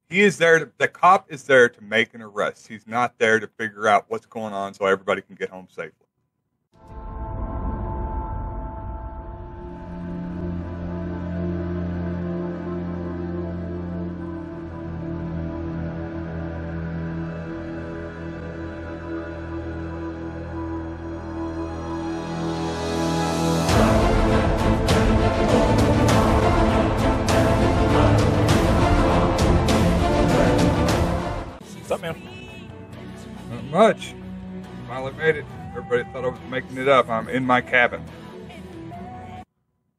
He is there the cop is there to make an arrest. He's not there to figure out what's going on so everybody can get home safely. What's up, man? Not much. Finally made it. Everybody thought I was making it up. I'm in my cabin.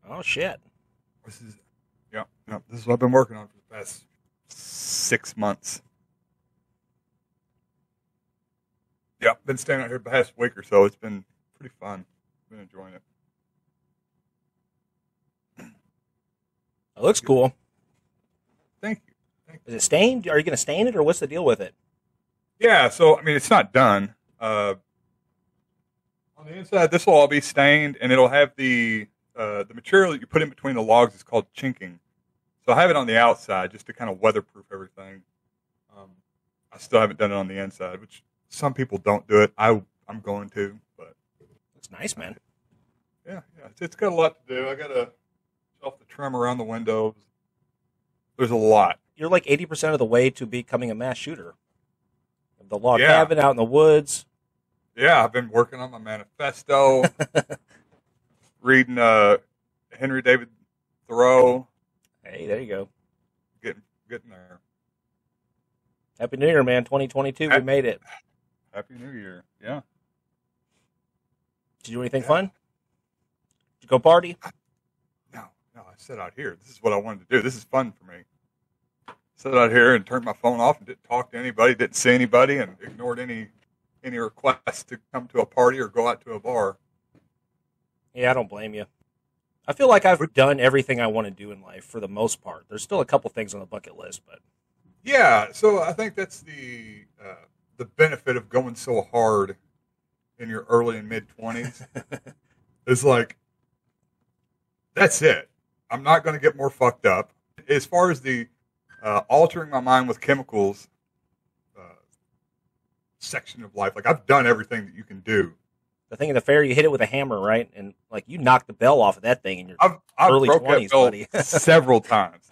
Oh, shit. This is, this is what I've been working on for the past 6 months. Yeah, been staying out here the past week or so. It's been pretty fun. Been enjoying it. It looks cool. Thank you. Thank you. Is it stained? Are you going to stain it, or what's the deal with it? Yeah, so, I mean, it's not done. On the inside, this will all be stained, and it'll have the material that you put in between the logs is called chinking. So I have it on the outside just to kind of weatherproof everything. I still haven't done it on the inside, which some people don't do it. I'm going to, but Looks nice, man. yeah, it's got a lot to do. I got to shelf the trim around the windows. There's a lot. You're like 80% of the way to becoming a mass shooter. The log Yeah. cabin out in the woods. Yeah, I've been working on my manifesto, reading Henry David Thoreau, Hey, there you go. getting there. Happy New Year, man. 2022, we made it. Happy New Year. Yeah. Did you do anything fun? Did you go party? No, I sat out here. This is what I wanted to do. This is fun for me. Sat out here and turned my phone off and didn't talk to anybody, didn't see anybody, and ignored any requests to come to a party or go out to a bar. Yeah, I don't blame you. I feel like I've done everything I want to do in life for the most part. There's still a couple things on the bucket list, but Yeah, so I think that's the benefit of going so hard in your early and mid 20s. It's like, that's it. I'm not going to get more fucked up. As far as the altering my mind with chemicals section of life, like I've done everything that you can do. the thing in the fair, you hit it with a hammer, right? And like you knocked the bell off of that thing in your I've early broke 20s, that bell buddy. several times.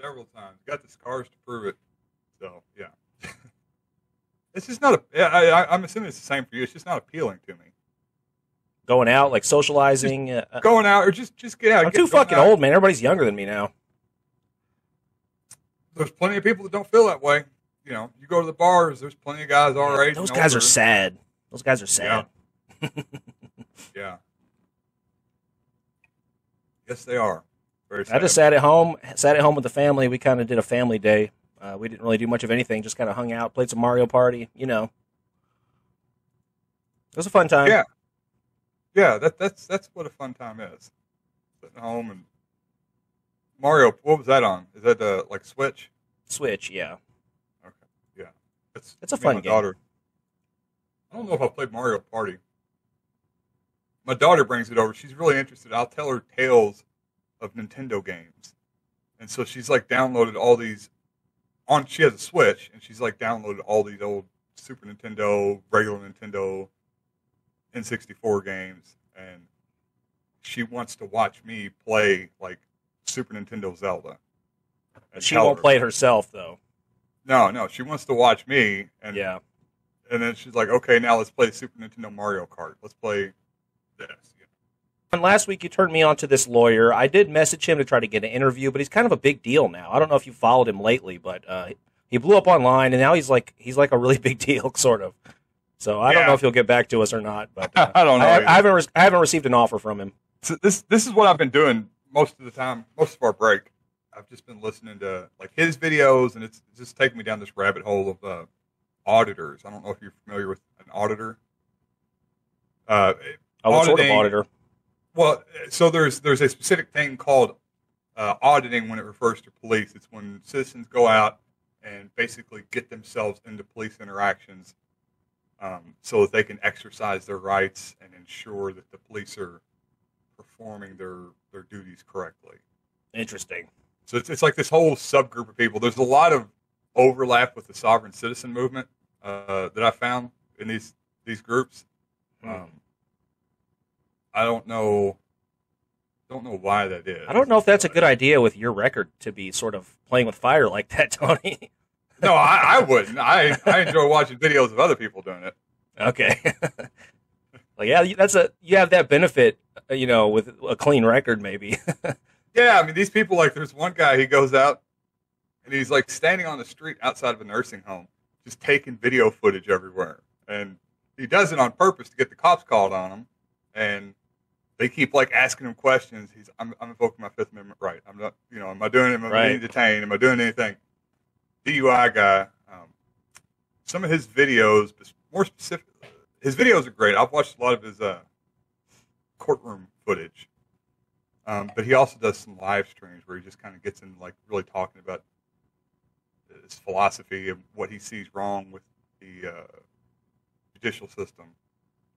Several times. Got the scars to prove it. So, yeah. It's just not I'm assuming it's the same for you. It's just not appealing to me. Going out, like socializing. Going out or just get out. I'm too fucking old, man. Everybody's younger than me now. There's plenty of people that don't feel that way. You know, you go to the bars, there's plenty of guys our age. Those and guys older. are sad. Those guys are sad. Yeah. Yes, they are. Very sad. I just sat at home with the family. We kind of did a family day. We didn't really do much of anything. Just kind of hung out, played some Mario Party. You know, it was a fun time. Yeah. That's what a fun time is. Sitting home and Mario. What was that on? Is that like Switch? Switch, yeah. Okay. Yeah. It's a me and fun my game. Daughter. I don't know if I played Mario Party. My daughter brings it over. She's really interested. I'll tell her tales of Nintendo games, and so she's like downloaded all these. She has a Switch, and she's like downloaded all these old Super Nintendo, regular Nintendo, N64 games, and she wants to watch me play like Super Nintendo Zelda. And She tell won't her. play it herself, though. No, she wants to watch me, and Yeah. and then she's like, okay, now let's play Super Nintendo Mario Kart. Let's play this. And last week you turned me on to this lawyer. I did message him to try to get an interview, but he's kind of a big deal now. I don't know if you followed him lately, but he blew up online, and now he's like a really big deal, sort of. So I don't know if he'll get back to us or not. But I don't know. I haven't received an offer from him. So this is what I've been doing most of the time, most of our break. I've just been listening to like his videos, and it's just taking me down this rabbit hole of auditors. I don't know if you're familiar with an auditor. What sort of auditor? Well, so there's a specific thing called auditing when it refers to police. It's when citizens go out and basically get themselves into police interactions so that they can exercise their rights and ensure that the police are performing their duties correctly. Interesting. So it's like this whole subgroup of people. There's a lot of overlap with the sovereign citizen movement that I found in these groups. I don't know why that is. I don't know if that's a good idea with your record to be sort of playing with fire like that, Tony. No, I wouldn't. I enjoy watching videos of other people doing it. Okay. Well, yeah, you have that benefit, with a clean record, maybe. Yeah, I mean, these people, like, there's one guy, he goes out and he's like standing on the street outside of a nursing home, just taking video footage everywhere, and he does it on purpose to get the cops called on him, and they keep like asking him questions. I'm invoking my Fifth Amendment right. I'm not, am I doing it? Am I being detained? Am I doing anything? DUI guy. Some of his videos, more specific, his videos are great. I've watched a lot of his courtroom footage, but he also does some live streams where he just kind of gets in, like, really talking about his philosophy and what he sees wrong with the judicial system.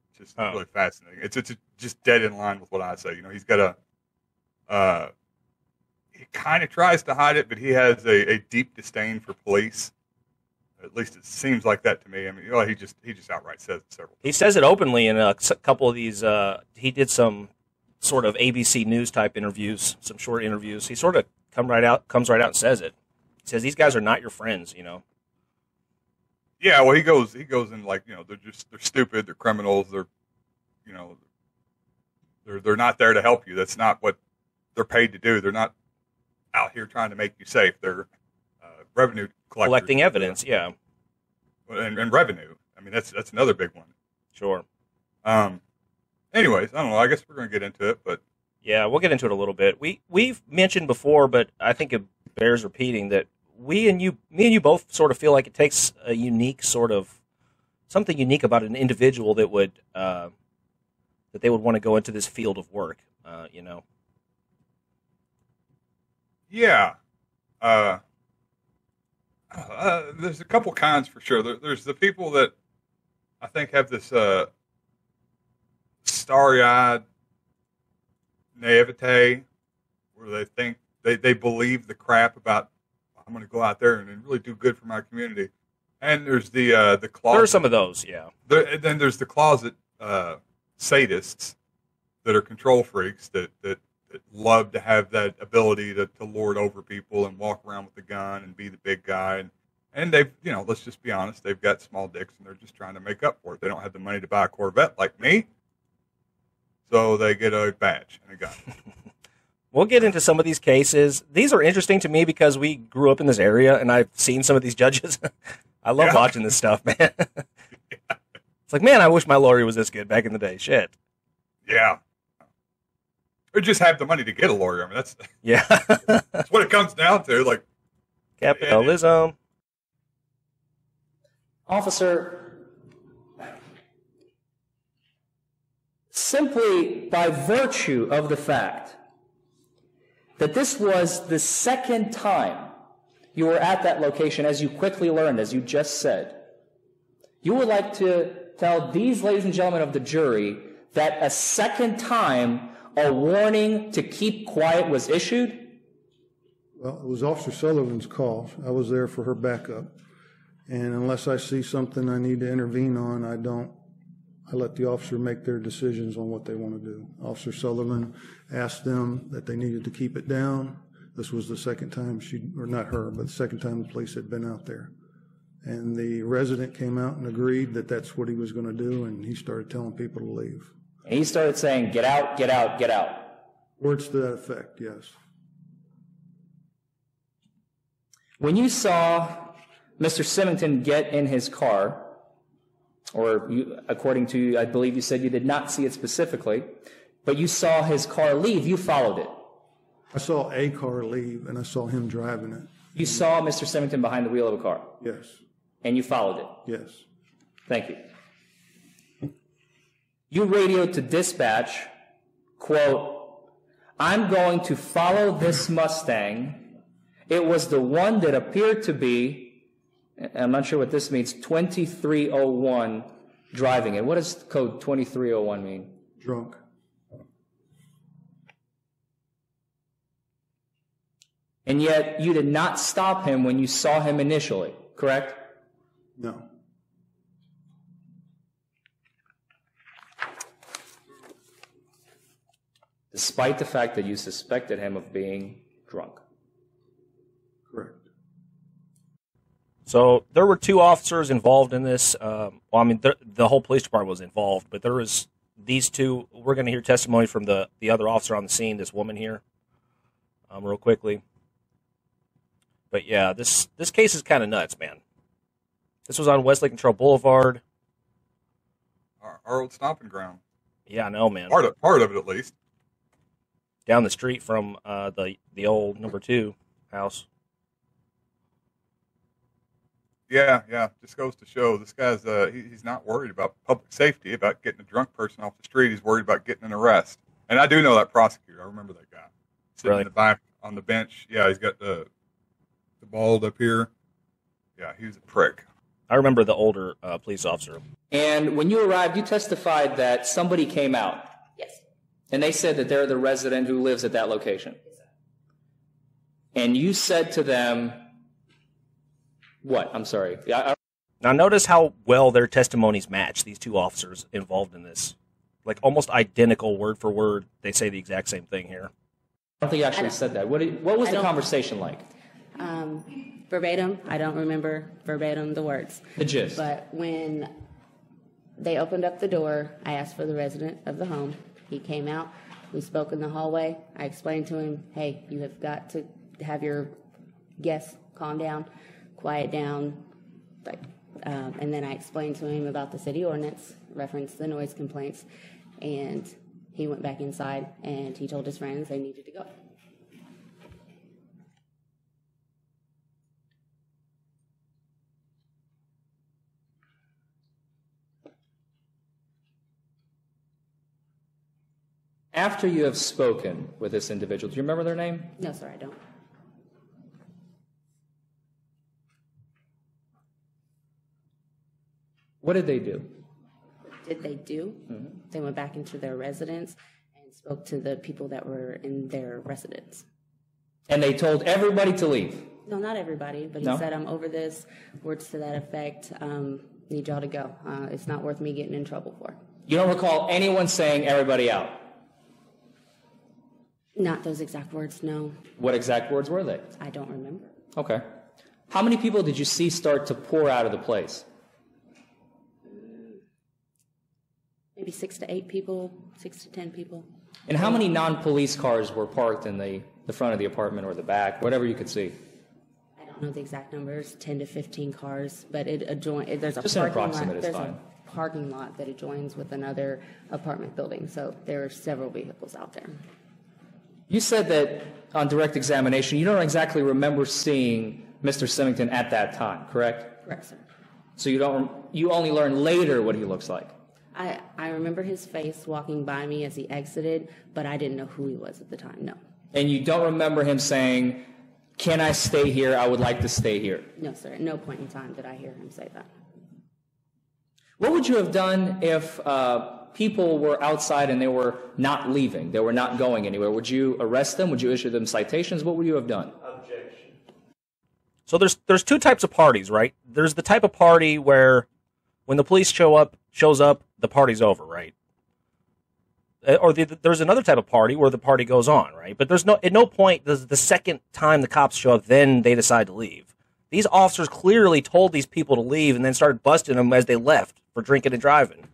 It's just really fascinating. It's just dead in line with what I say. He's got he kind of tries to hide it, but he has a deep disdain for police. At least it seems like that to me. I mean, he just outright says it several times. He says it openly in a couple of these. He did some sort of ABC News type interviews, some short interviews. He sort of comes right out and says it. He says these guys are not your friends. Yeah, well, he goes in like, they're stupid, they're criminals, they're not there to help you. That's not what they're paid to do. They're not out here trying to make you safe. They're revenue collectors. Collecting evidence, yeah. And revenue. I mean, that's another big one. Sure. Anyways, I don't know. I guess we're going to get into it, but yeah, we'll get into it a little bit. We've mentioned before, but I think it bears repeating that me and you both sort of feel like it takes a unique sort of something unique about an individual that they would want to go into this field of work. Yeah. There's a couple kinds for sure. There's the people that I think have this starry-eyed naivete where they think they believe the crap about, I'm going to go out there and really do good for my community. And there's the closet. There are some of those, yeah. Then there's the closet sadists that are control freaks that love to have that ability to lord over people and walk around with a gun and be the big guy. And they've, let's just be honest, they've got small dicks and they're just trying to make up for it. They don't have the money to buy a Corvette like me, so they get a badge and a gun. We'll get into some of these cases. These are interesting to me because we grew up in this area and I've seen some of these judges. I love watching this stuff, man. It's like, man, I wish my lawyer was this good back in the day. Shit. Yeah. Or just have the money to get a lawyer. I mean, that's that's what it comes down to. Like capitalism. Officer, simply by virtue of the fact that this was the second time you were at that location, as you quickly learned, as you just said, you would like to tell these ladies and gentlemen of the jury that a second time a warning to keep quiet was issued? Well, it was Officer Sullivan's call. I was there for her backup. And unless I see something I need to intervene on, I let the officer make their decisions on what they want to do. Officer Sullivan asked them that they needed to keep it down. This was the second time or not her, but the second time the police had been out there. And the resident came out and agreed that that's what he was going to do, and he started telling people to leave. And he started saying, get out, get out, get out. Words to that effect, yes. When you saw Mr. Symington get in his car, or according to, I believe you said you did not see it specifically, but you saw his car leave, you followed it. I saw a car leave, and I saw him driving it. You saw Mr. Symington behind the wheel of a car? Yes. And you followed it? Yes. Thank you. You radioed to dispatch, quote, I'm going to follow this Mustang. It was the one that appeared to be, I'm not sure what this means, 2301 driving it. What does code 2301 mean? Drunk. And yet you did not stop him when you saw him initially, correct? No. Despite the fact that you suspected him of being drunk. Correct. So there were 2 officers involved in this. The whole police department was involved, but there was these 2. We're going to hear testimony from the other officer on the scene, this woman here, real quickly. But yeah, this case is kind of nuts, man. This was on Westlake and Trail Boulevard. Our old stomping ground. Yeah, I know, man. Part of it, at least. Down the street from the old number 2 house. Yeah. Just goes to show this guy's he's not worried about public safety, about getting a drunk person off the street. He's worried about getting an arrest. And I do know that prosecutor. I remember that guy sitting in the back on the bench. Yeah, he's got the bald up here. Yeah, he was a prick. I remember the older police officer. And when you arrived, you testified that somebody came out. Yes. And they said that they're the resident who lives at that location. Yes, sir. And you said to them, what? I'm sorry. Now notice how well their testimonies match, these 2 officers involved in this. Like almost identical word for word. They say the exact same thing here. I don't think you actually said that. What was the conversation like? Verbatim, I don't remember verbatim the words. The gist. But when they opened up the door, I asked for the resident of the home. He came out. We spoke in the hallway. I explained to him, hey, you have got to have your guests calm down, quiet down. And then I explained to him about the city ordinance, referenced the noise complaints, and he went back inside and he told his friends they needed to go. After you have spoken with this individual, do you remember their name? No, sir, I don't. What did they do? What did they do? Mm-hmm. They went back into their residence and spoke to the people that were in their residence. And they told everybody to leave? No, not everybody, but he said, I'm over this, words to that effect, need y'all to go. It's not worth me getting in trouble for. You don't recall anyone saying everybody out? Not those exact words, no. What exact words were they? I don't remember. Okay. How many people did you see start to pour out of the place? Maybe 6 to 8 people, 6 to 10 people. And how many non-police cars were parked in the front of the apartment or the back, whatever you could see? I don't know the exact numbers, 10 to 15 cars, but there's a Just parking an approximate lot. is There's fine. a parking lot that adjoins with another apartment building, so there are several vehicles out there. You said that on direct examination, you don't exactly remember seeing Mr. Symington at that time, correct? Correct, sir. So you only learn later what he looks like? I remember his face walking by me as he exited, but I didn't know who he was at the time, no. And you don't remember him saying, can I stay here? I would like to stay here. No, sir. At no point in time did I hear him say that. What would you have done if people were outside and they were not leaving, they were not going anywhere? Would you arrest them? Would you issue them citations? What would you have done? Objection. So there's 2 types of parties, right? There's the type of party where when the police shows up, the party's over, right? Or there's another type of party where the party goes on, right? But at no point does the second time the cops show up, then they decide to leave. These officers clearly told these people to leave and then started busting them as they left for drinking and driving,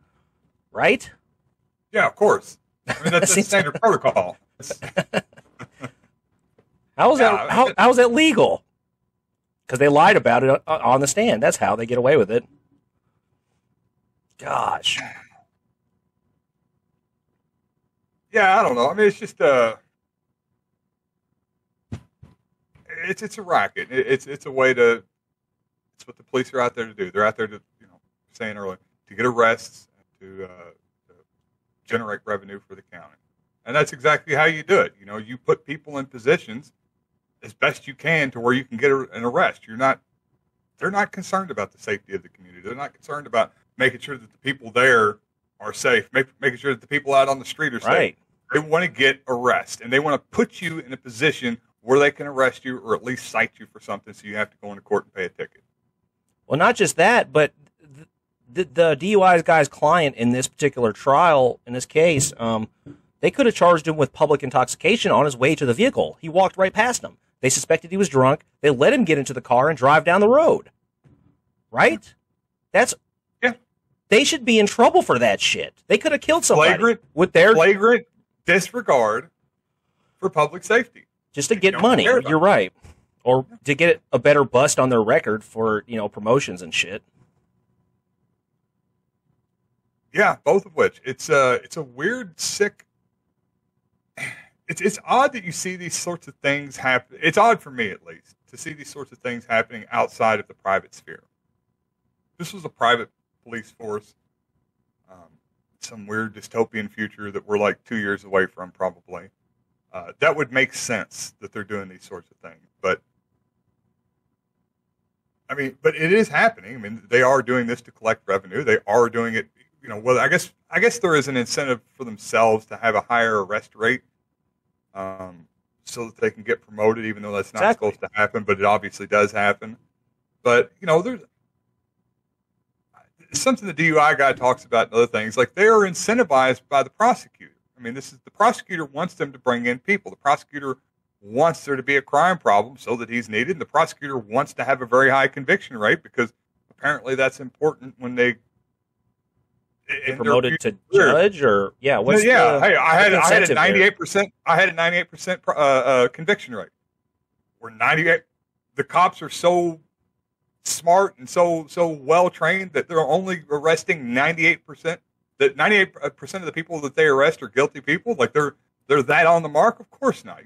right? Yeah, of course. I mean, that's standard protocol. How's that legal? Because they lied about it on the stand. That's how they get away with it. Gosh. Yeah, I don't know. I mean, it's just it's a racket. It's a way to. It's what the police are out there to do. They're out there to, saying earlier, to get arrests and to generate revenue for the county, and that's exactly how you do it. You put people in positions as best you can to where you can get an arrest. They're not concerned about the safety of the community. They're not concerned about making sure that the people there are safe, making sure that the people out on the street are safe. Right. They want to get arrested, and they want to put you in a position where they can arrest you or at least cite you for something, so you have to go into court and pay a ticket. Well, not just that, but the DUI guy's client in this particular trial, in this case, they could have charged him with public intoxication on his way to the vehicle. He walked right past them. They suspected he was drunk. They let him get into the car and drive down the road. Right? Yeah. They should be in trouble for that shit. They could have killed somebody with their flagrant disregard for public safety. Just to get money. You're right. Or to get a better bust on their record for, promotions and shit. Yeah, both of which. It's a weird, sick. It's odd that you see these sorts of things happen. It's odd for me, at least, to see these sorts of things happening outside of the private sphere. This was a private police force. Some weird dystopian future that we're like 2 years away from, probably. That would make sense that they're doing these sorts of things. But it is happening. I mean, they are doing this to collect revenue. They are doing it, well, I guess there is an incentive for themselves to have a higher arrest rate, so that they can get promoted, even though that's not supposed to happen, but it obviously does happen. But, there's something the DUI guy talks about and other things, like they are incentivized by the prosecutor. I mean, the prosecutor wants them to bring in people. The prosecutor wants there to be a crime problem so that he's needed. And the prosecutor wants to have a very high conviction rate because apparently that's important when they promoted to judge or Hey, I had a 98%. I had a 98% conviction rate. Where 98, the cops are so smart and so well trained that they're only arresting 98%. That 98% of the people that they arrest are guilty people. Like they're that on the mark. Of course not.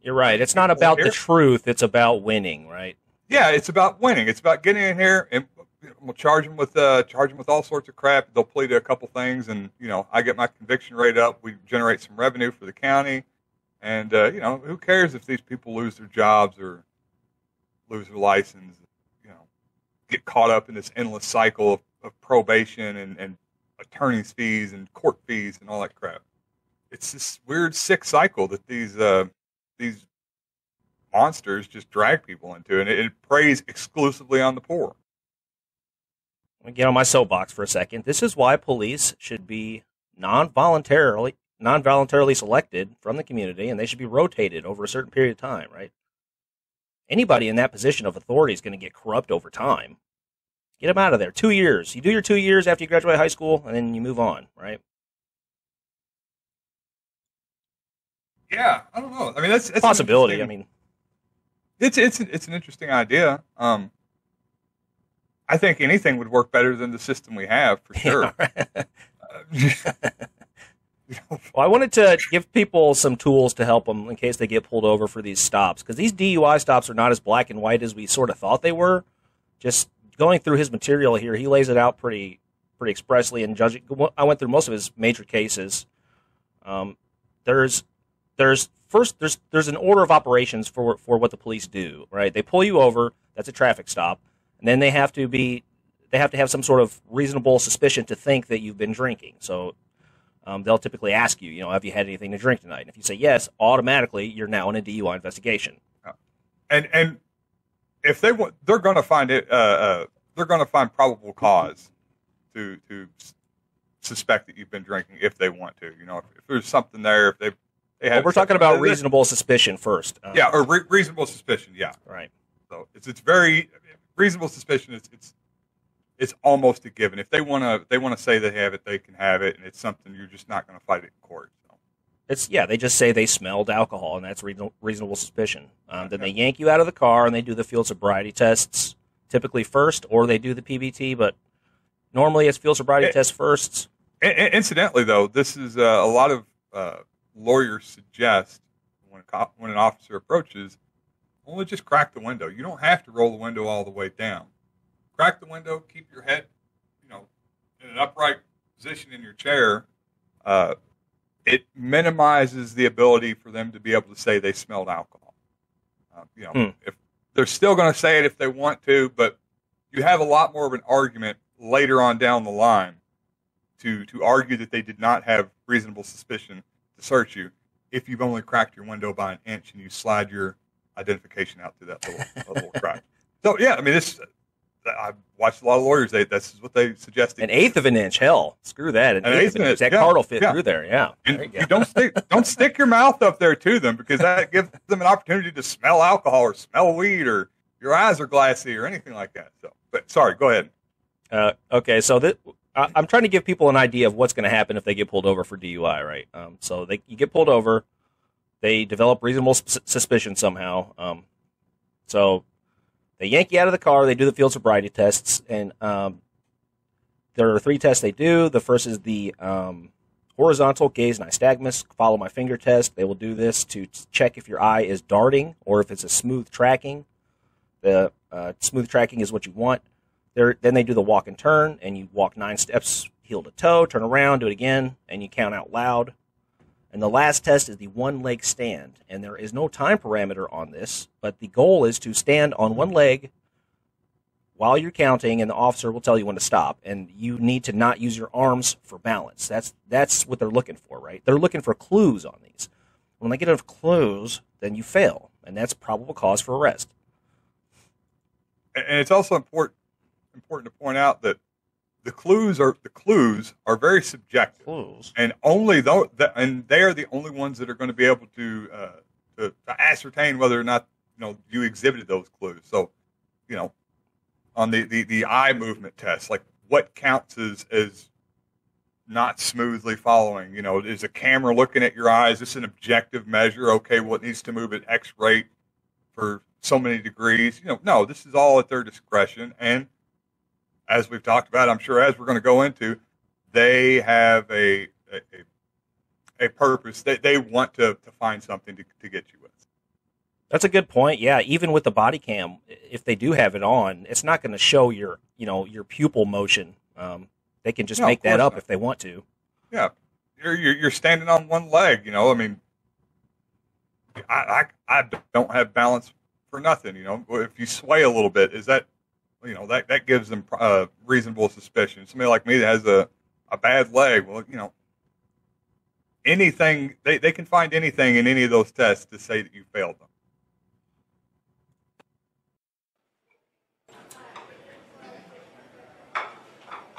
You're right. It's not about the truth. It's about winning, right? Yeah, it's about winning. It's about getting in here and we'll charge them with all sorts of crap. They'll plead to a couple things, and I get my conviction rate up. We generate some revenue for the county, and who cares if these people lose their jobs or lose their license? Get caught up in this endless cycle of probation and attorney's fees and court fees and all that crap. It's this weird, sick cycle that these monsters just drag people into, and it preys exclusively on the poor. Let me get on my soapbox for a second. This is why police should be non-voluntarily selected from the community, and they should be rotated over a certain period of time, right? Anybody in that position of authority is going to get corrupt over time. Get them out of there. 2 years. You do your 2 years after you graduate high school, and then you move on, right? Yeah, I don't know. I mean, that's a possibility. I mean, it's an interesting idea. I think anything would work better than the system we have, for sure. Well, I wanted to give people some tools to help them in case they get pulled over for these stops, because these DUI stops are not as black and white as we sort of thought they were. Just going through his material here, he lays it out pretty expressly and judging. I went through most of his major cases. There's an order of operations for what the police do, right? They pull you over. That's a traffic stop. And then they have to have some sort of reasonable suspicion to think that you've been drinking. So they'll typically ask you, have you had anything to drink tonight? And if you say yes, automatically you're now in a DUI investigation. And if they want, they're going to find it. They're going to find probable cause to suspect that you've been drinking if they want to. If there's something there, if they have. Well, we're talking about reasonable suspicion first. Or reasonable suspicion. Yeah. Right. So it's very reasonable suspicion. It's almost a given. If they want to say they have it, they can have it, and it's something you're just not going to fight it in court. So. They just say they smelled alcohol, and that's reasonable suspicion. Then they yank you out of the car, and they do the field sobriety tests, typically first, or they do the PBT, but normally it's field sobriety tests first. Incidentally, though, this is a lot of lawyers suggest when an officer approaches, only just crack the window. You don't have to roll the window all the way down. Crack the window, keep your head, in an upright position in your chair. It minimizes the ability for them to be able to say they smelled alcohol. If they're still going to say it if they want to, but you have a lot more of an argument later on down the line to argue that they did not have reasonable suspicion to search you if you've only cracked your window by an inch and you slide your identification out through that little crack. So, yeah, I mean, I've watched a lot of lawyers. This is what they suggest. An eighth of an inch, hell, screw that. An eighth of an inch. That card will fit through there, yeah. And you don't stick your mouth up there to them, because that gives them an opportunity to smell alcohol or smell weed, or your eyes are glassy or anything like that. So, but sorry, go ahead. Okay, so I'm trying to give people an idea of what's going to happen if they get pulled over for DUI, right? So you get pulled over, they develop reasonable suspicion somehow. So they yank you out of the car, they do the field sobriety tests, and there are 3 tests they do. The first is the horizontal gaze nystagmus, follow my finger test. They will do this to check if your eye is darting or if it's a smooth tracking. The smooth tracking is what you want. Then they do the walk and turn, and you walk 9 steps, heel to toe, turn around, do it again, and you count out loud. And the last test is the one-leg stand, and there is no time parameter on this, but the goal is to stand on one leg while you're counting, and the officer will tell you when to stop. And you need to not use your arms for balance. That's what they're looking for, right? They're looking for clues on these. When they get enough clues, then you fail, and that's probable cause for arrest. And it's also important to point out that the clues are very subjective, and only and they are the only ones that are going to be able to ascertain whether or not you exhibited those clues. So, on the eye movement test, like what counts as not smoothly following? Is a camera looking at your eyes? Is this an objective measure? Okay, well, it needs to move at X rate for so many degrees. No, this is all at their discretion. And as we've talked about, I'm sure as we're going to go into, they have a purpose. They want to find something to get you with. That's a good point. Yeah, even with the body cam, if they do have it on, it's not going to show your pupil motion. They can just make that up if they want to. Yeah, you're standing on one leg. I mean, I don't have balance for nothing. If you sway a little bit, is that that gives them reasonable suspicion. Somebody like me that has a bad leg, well, anything they can find anything in any of those tests to say that you failed them.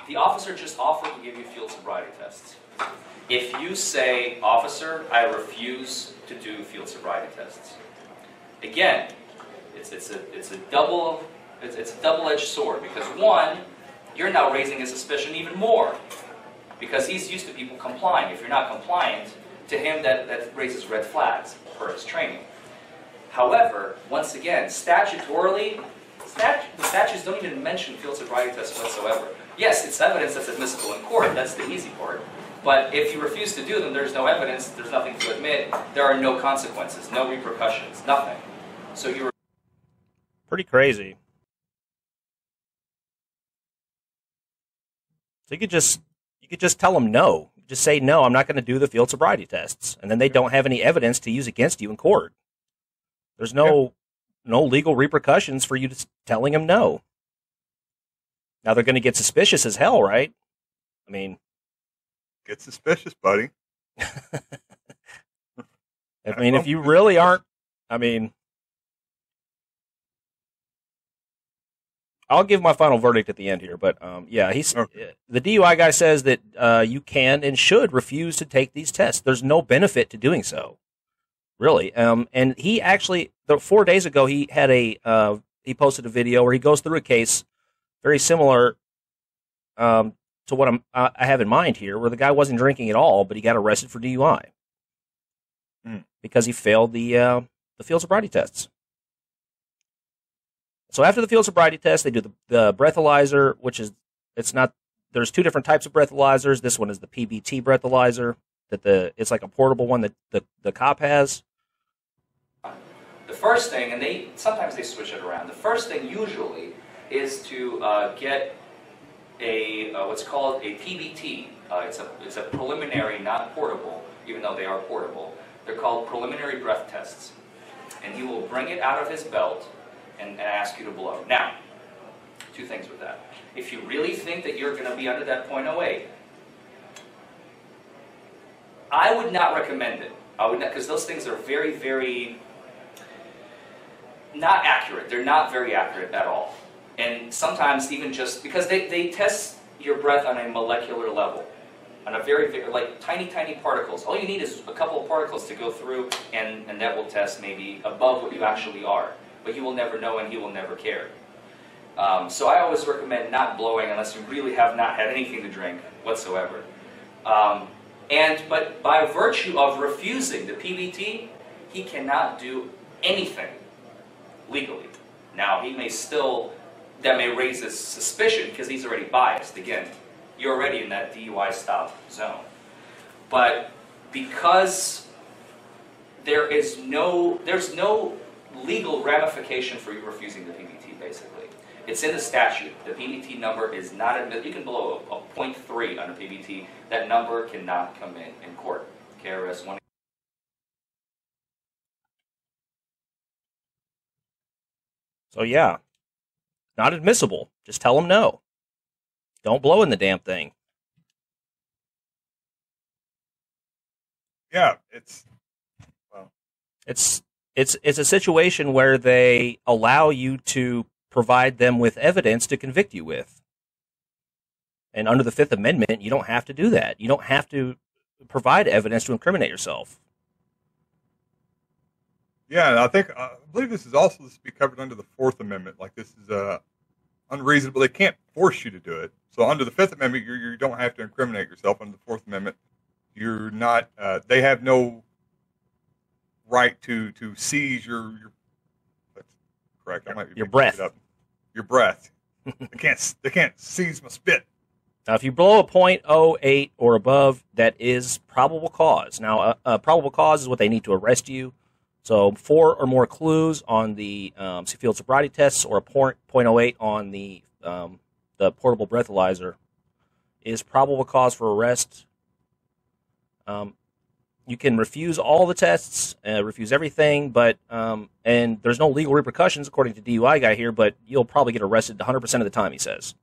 The officer just offered to give you field sobriety tests. If you say, "Officer, I refuse to do field sobriety tests," again, it's a double-edged sword, because one, you're now raising his suspicion even more, because he's used to people complying. If you're not compliant, to him that raises red flags for his training. However, once again, statutorily, the statutes don't even mention field sobriety tests whatsoever. Yes, it's evidence that's admissible in court. That's the easy part. But if you refuse to do them, there's no evidence, there's nothing to admit, there are no consequences, no repercussions, nothing. So you're pretty crazy. So you could just tell them no. Just say, no, I'm not going to do the field sobriety tests. And then they don't have any evidence to use against you in court. There's no legal repercussions for you just telling them no. Now they're going to get suspicious as hell, right? I mean, get suspicious, buddy. If you really aren't, I'll give my final verdict at the end here, but the DUI guy says that you can and should refuse to take these tests. There's no benefit to doing so, really. And he actually, 4 days ago, he had he posted a video where he goes through a case very similar to what I have in mind here, where the guy wasn't drinking at all, but he got arrested for DUI because he failed the field sobriety tests. So after the field sobriety test, they do the breathalyzer, there's 2 different types of breathalyzers. This one is the PBT breathalyzer, it's like a portable one that the cop has. The first thing, and sometimes they switch it around. The first thing usually is to get what's called a PBT. It's a preliminary, not portable, even though they are portable. They're called preliminary breath tests. And he will bring it out of his belt and ask you to blow. Now, 2 things with that. If you really think that you're going to be under that .08, I would not recommend it. Because those things are very, very not accurate. They're not very accurate at all. And sometimes even just because they test your breath on a molecular level, on a very, very, like tiny, tiny particles. All you need is a couple of particles to go through, and that will test maybe above what you actually are. But you will never know, and he will never care. So I always recommend not blowing unless you really have not had anything to drink whatsoever. But by virtue of refusing the PBT, he cannot do anything legally. Now, that may raise his suspicion because he's already biased. Again, you're already in that DUI stop zone. But because there's no legal ramification for you refusing the PBT, basically. It's in the statute. The PBT number is not admitted. You can blow a 0.3 on a PBT. That number cannot come in court. KRS 1. So yeah, not admissible. Just tell them no. Don't blow in the damn thing. Yeah, it's a situation where they allow you to provide them with evidence to convict you with. And under the Fifth Amendment, you don't have to do that. You don't have to provide evidence to incriminate yourself. Yeah, and I believe this is also supposed to be covered under the Fourth Amendment. Like, this is unreasonable. They can't force you to do it. So under the Fifth Amendment, you don't have to incriminate yourself. Under the Fourth Amendment, you're not. They have no right to seize your. That's correct. I might be your breath. Up. Your breath. They can't seize my spit. Now, if you blow a .08 or above, that is probable cause. Now, probable cause is what they need to arrest you. So 4 or more clues on the field sobriety tests or a .08 on the portable breathalyzer is probable cause for arrest. You can refuse all the tests, refuse everything, but and there's no legal repercussions according to DUI guy here, but you'll probably get arrested 100% of the time, he says.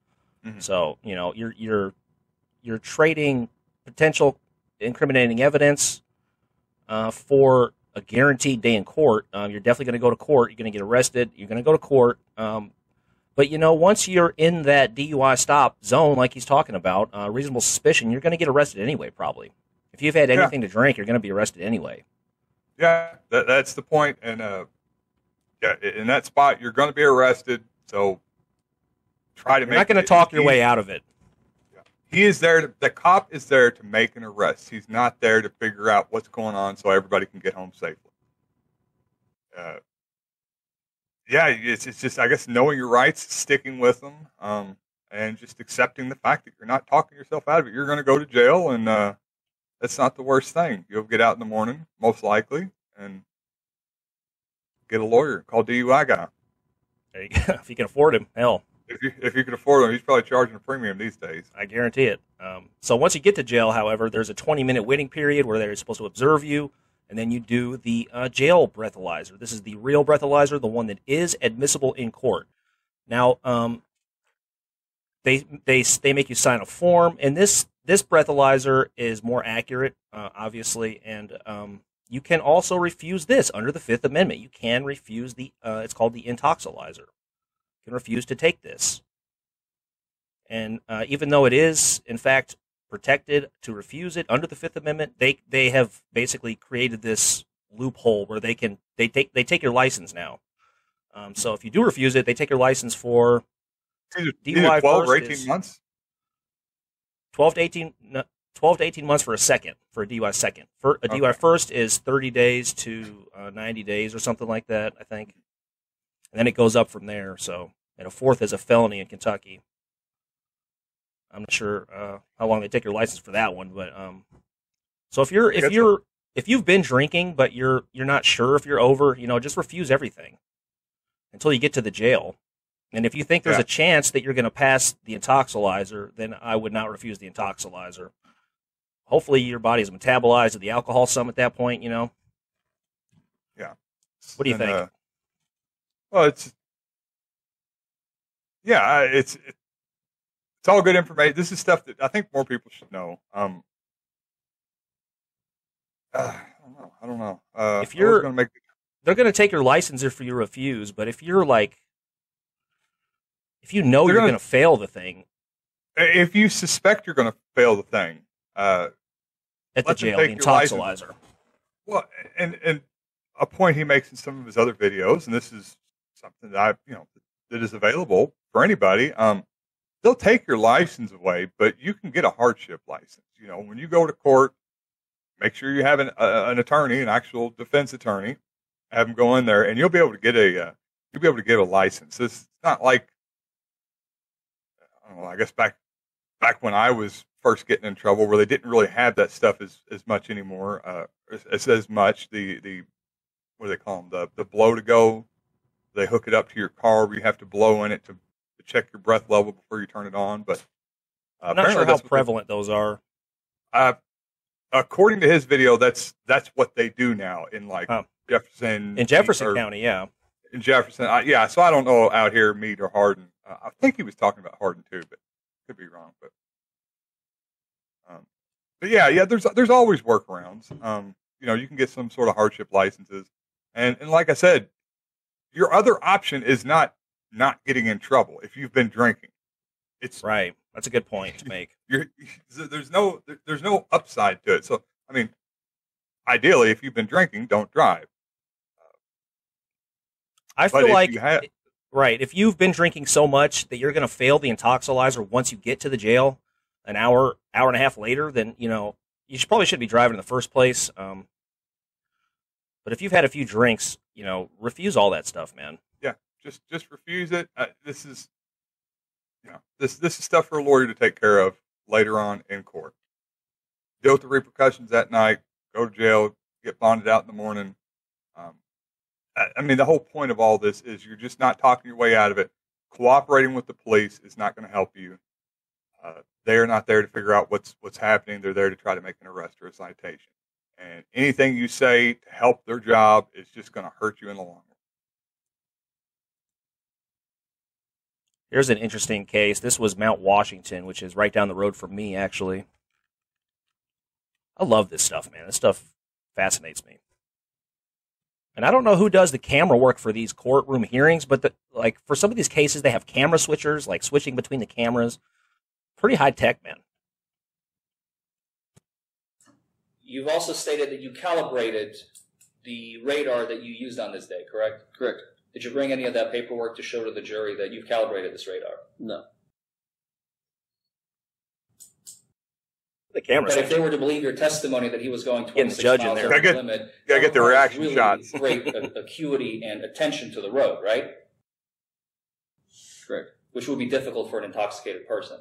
Mm-hmm. So, you're trading potential incriminating evidence for a guaranteed day in court. You're definitely going to go to court. You're going to get arrested. You're going to go to court. But, once you're in that DUI stop zone, like he's talking about, reasonable suspicion, you're going to get arrested anyway, probably. If you've had anything to drink, you're going to be arrested anyway. Yeah, that's the point. And, in that spot, you're going to be arrested. So try to You're not going to talk your way out of it. He is there. The cop is there to make an arrest. He's not there to figure out what's going on so everybody can get home safely. It's just, I guess, knowing your rights, sticking with them, and just accepting the fact that you're not talking yourself out of it. You're going to go to jail, and that's not the worst thing. You'll get out in the morning, most likely, and get a lawyer. Call DUI guy. There you go. If you can afford him, hell. If you can afford him, he's probably charging a premium these days. I guarantee it. So once you get to jail, however, there's a 20-minute waiting period where they're supposed to observe you, and then you do the jail breathalyzer. This is the real breathalyzer, the one that is admissible in court. Now, they make you sign a form, and this breathalyzer is more accurate, obviously, and you can also refuse this under the Fifth Amendment. You can refuse it's called the intoxilizer. Can refuse to take this. And even though it is, in fact, protected to refuse it under the Fifth Amendment, they have basically created this loophole where they take your license now. So if you do refuse it, they take your license for DUI 12 or 18 months? 12 to 18 months for a second, for a DUI second. For a DUI first is 30 days to 90 days or something like that, I think. And then it goes up from there. So, and a fourth is a felony in Kentucky. I'm not sure how long they take your license for that one, but so if you've been drinking but you're not sure if you're over, just refuse everything until you get to the jail. And if you think there's a chance that you're going to pass the intoxilizer, then I would not refuse the intoxilizer. Hopefully your body's metabolized the alcohol some at that point, Yeah. What do you think? Well, it's all good information. This is stuff that I think more people should know. I don't know. I don't know. If you're going to make they're going to take your license if you refuse, but if you're like, if you know you're going to fail the thing, if you suspect you're going to fail the thing, at the jail, the intoxilizer. Well, and a point he makes in some of his other videos, and this is something that that is available for anybody. They'll take your license away, but you can get a hardship license. When you go to court, make sure you have an attorney, an actual defense attorney. Have them go in there, and you'll be able to get a license. It's not like, I don't know, I guess back when I was first getting in trouble, where they didn't really have that stuff as much anymore. As much the what do they call them, the blow to go. They hook it up to your car, where you have to blow in it to check your breath level before you turn it on. But I'm not sure how prevalent those are. According to his video, that's what they do now in Jefferson. In Jefferson County, yeah. In Jefferson, yeah. So I don't know out here, Meade or Hardin. I think he was talking about Hardin too, but could be wrong. But yeah. There's always workarounds. You can get some sort of hardship licenses, and like I said, your other option is not getting in trouble if you've been drinking. It's right. That's a good point to make. There's no upside to it. So I mean, ideally, if you've been drinking, don't drive. I feel like right. If you've been drinking so much that you're going to fail the intoxilizer once you get to the jail, an hour and a half later, then you probably shouldn't be driving in the first place. But if you've had a few drinks, refuse all that stuff, man. Yeah, just refuse it. This is this is stuff for a lawyer to take care of later on in court. Deal with the repercussions that night. Go to jail. Get bonded out in the morning. I mean, the whole point of all this is you're just not talking your way out of it. Cooperating with the police is not going to help you. They are not there to figure out what's happening. They're there to try to make an arrest or a citation. And anything you say to help their job is just going to hurt you in the long run. Here's an interesting case. This was Mount Washington, which is right down the road from me, actually. I love this stuff, man. This stuff fascinates me. And I don't know who does the camera work for these courtroom hearings, but for some of these cases, they have camera switchers, like switching between the cameras. Pretty high tech, man. You've also stated that you calibrated the radar that you used on this day, correct? Correct. Did you bring any of that paperwork to show to the jury that you've calibrated this radar? No. The camera. But if they were to believe your testimony that he was going 26 miles over the limit, gotta get the reaction really shots. Great acuity and attention to the road, right? Correct. Which would be difficult for an intoxicated person.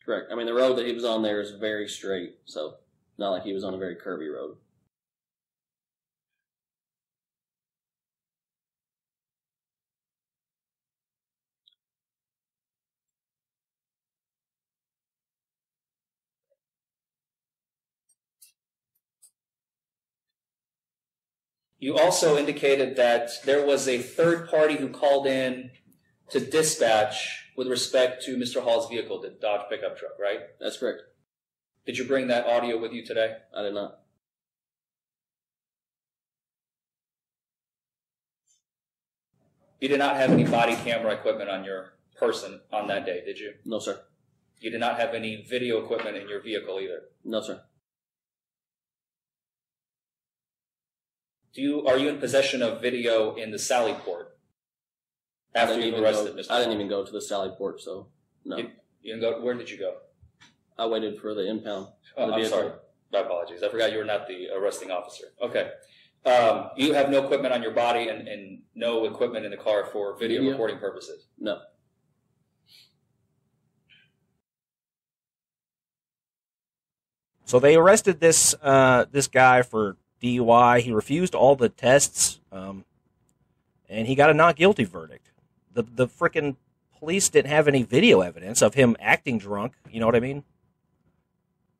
Correct. I mean, the road that he was on there is very straight, so not like he was on a very curvy road. You also indicated that there was a third party who called in to dispatch with respect to Mr. Hall's vehicle, the Dodge pickup truck, right? That's correct. Did you bring that audio with you today? I did not. You did not have any body camera equipment on your person on that day, did you? No, sir. You did not have any video equipment in your vehicle either? No, sir. Are you in possession of video in the Sally port after you arrested Mr. I didn't even go to the Sally port, so no. You didn't go? Where did you go? I waited for the impound. Oh, I'm sorry. My apologies. I forgot you were not the arresting officer. Okay. You have no equipment on your body and no equipment in the car for video recording purposes? No. So they arrested this guy for DUI. He refused all the tests, and he got a not guilty verdict. The frickin' police didn't have any video evidence of him acting drunk. You know what I mean?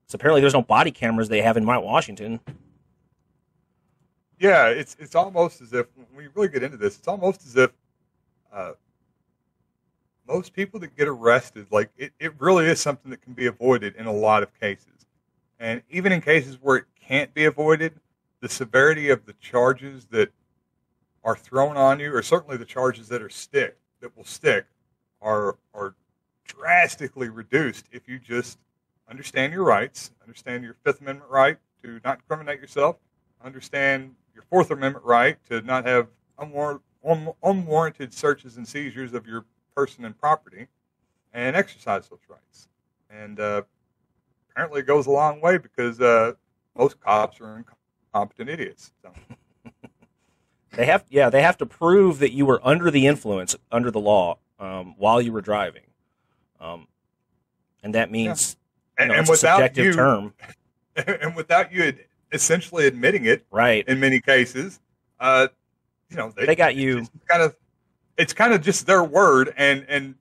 So apparently there's no body cameras they have in Mount Washington. Yeah, it's almost as if, when you really get into this, it's almost as if most people that get arrested, like, it really is something that can be avoided in a lot of cases. And even in cases where it can't be avoided, the severity of the charges that are thrown on you, or certainly the charges that will stick, are drastically reduced if you just understand your rights, understand your Fifth Amendment right to not incriminate yourself, understand your Fourth Amendment right to not have unwarranted searches and seizures of your person and property, and exercise those rights. And apparently it goes a long way because most cops are incompetent idiots. So. They have to prove that you were under the influence under the law while you were driving, and that means it's a subjective term. And without you essentially admitting it, right? In many cases, they got you. It's kind of just their word. And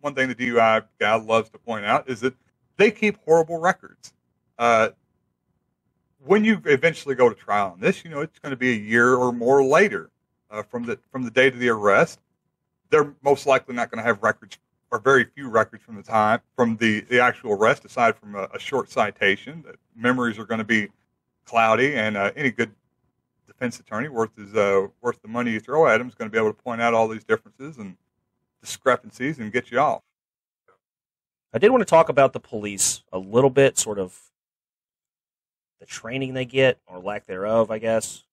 one thing the DUI guy loves to point out is that they keep horrible records. When you eventually go to trial on this, it's going to be a year or more later from the date of the arrest. They're most likely not going to have records, or very few records from the actual arrest, aside from a short citation. The memories are going to be cloudy, and any good defense attorney worth the money you throw at him is going to be able to point out all these differences and discrepancies and get you off. I did want to talk about the police a little bit, sort of the training they get, or lack thereof, I guess.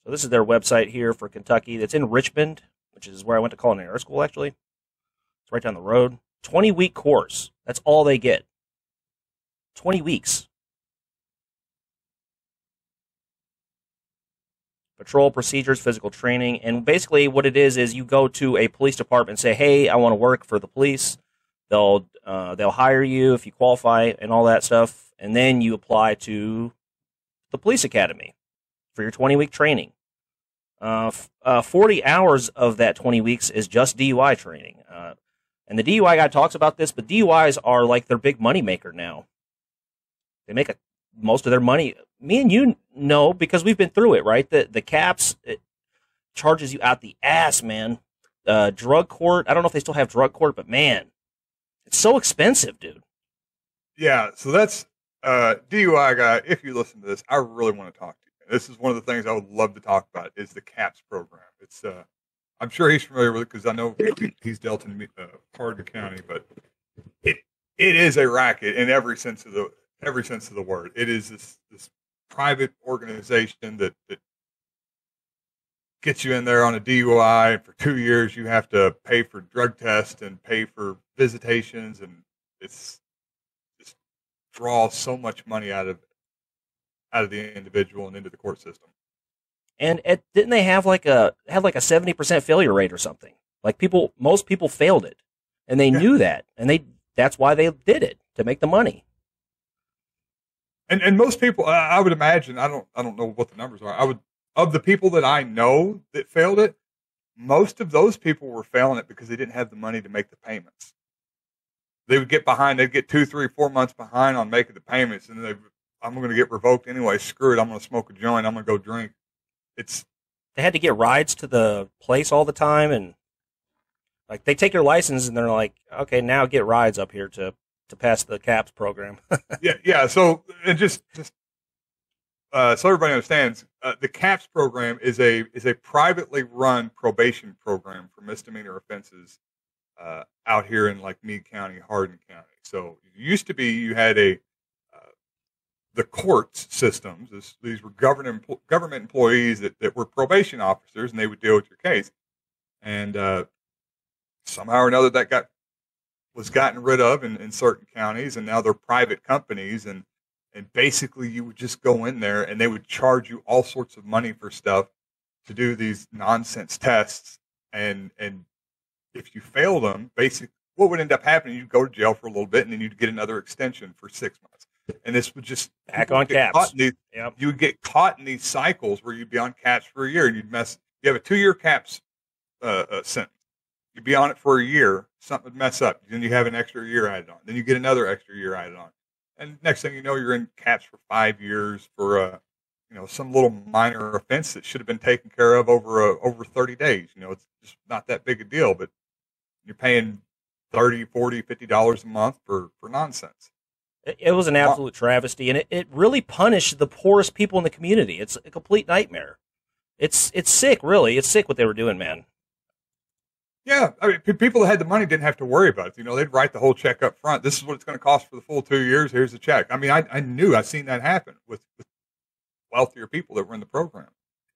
So this is their website here for Kentucky. It's in Richmond, which is where I went to culinary school, actually. It's right down the road. 20-week course. That's all they get. 20 weeks. Patrol procedures, physical training, and basically what it is you go to a police department and say, hey, I want to work for the police. They'll hire you if you qualify and all that stuff, and then you apply to the police academy for your 20-week training. 40 hours of that 20 weeks is just DUI training. And the DUI guy talks about this, but DUIs are like their big money maker now. They make most of their money. Me and you know, because we've been through it, right? The CAPS, it charges you out the ass, man. Drug court, I don't know if they still have drug court, but man, it's so expensive, dude. Yeah, so that's DUI guy. If you listen to this, I really want to talk to you. This is one of the things I would love to talk about is the CAPS program. It's I'm sure he's familiar with it because I know he's dealt in Hardin County, but it is a racket in every sense of the word. It is this private organization that gets you in there on a DUI, and for 2 years you have to pay for drug tests and pay for visitations, and it's just draws so much money out of the individual and into the court system. And didn't they have like a 70% failure rate or something? Like most people failed it, and they knew that, and that's why they did it, to make the money. And most people, I would imagine, I don't know what the numbers are. Of the people that I know that failed it, most of those people were failing it because they didn't have the money to make the payments. They would get behind. They'd get 2, 3, 4 months behind on making the payments, and I'm going to get revoked anyway. Screw it. I'm going to smoke a joint. I'm going to go drink. They had to get rides to the place all the time, and like they take your license and they're like, okay, now get rides up here to pass the CAPS program. yeah. So just so everybody understands, the CAPS program is a privately run probation program for misdemeanor offenses out here in like Meade County, Hardin County. So it used to be you had the courts systems. These were government employees that were probation officers, and they would deal with your case. And somehow or another that was gotten rid of in certain counties, and now they're private companies. And basically you would just go in there, and they would charge you all sorts of money for stuff to do these nonsense tests. And if you failed them, basically what would end up happening, you'd go to jail for a little bit, and then you'd get another extension for 6 months. And this would just back on CAPS. You would get caught in these cycles where you'd be on CAPS for a year, and you have a 2-year CAPS sentence. You'd be on it for a year, something would mess up. Then you have an extra year added on. Then you get another extra year added on. And next thing you know, you're in CAPS for 5 years for some little minor offense that should have been taken care of over 30 days. It's just not that big a deal, but you're paying $30, $40, $50 a month for nonsense. It was an absolute travesty, and it really punished the poorest people in the community. It's a complete nightmare. It's sick, really. It's sick what they were doing, man. Yeah, I mean, people that had the money didn't have to worry about it. They'd write the whole check up front. This is what it's going to cost for the full 2 years. Here's the check. I mean, I've seen that happen with wealthier people that were in the program.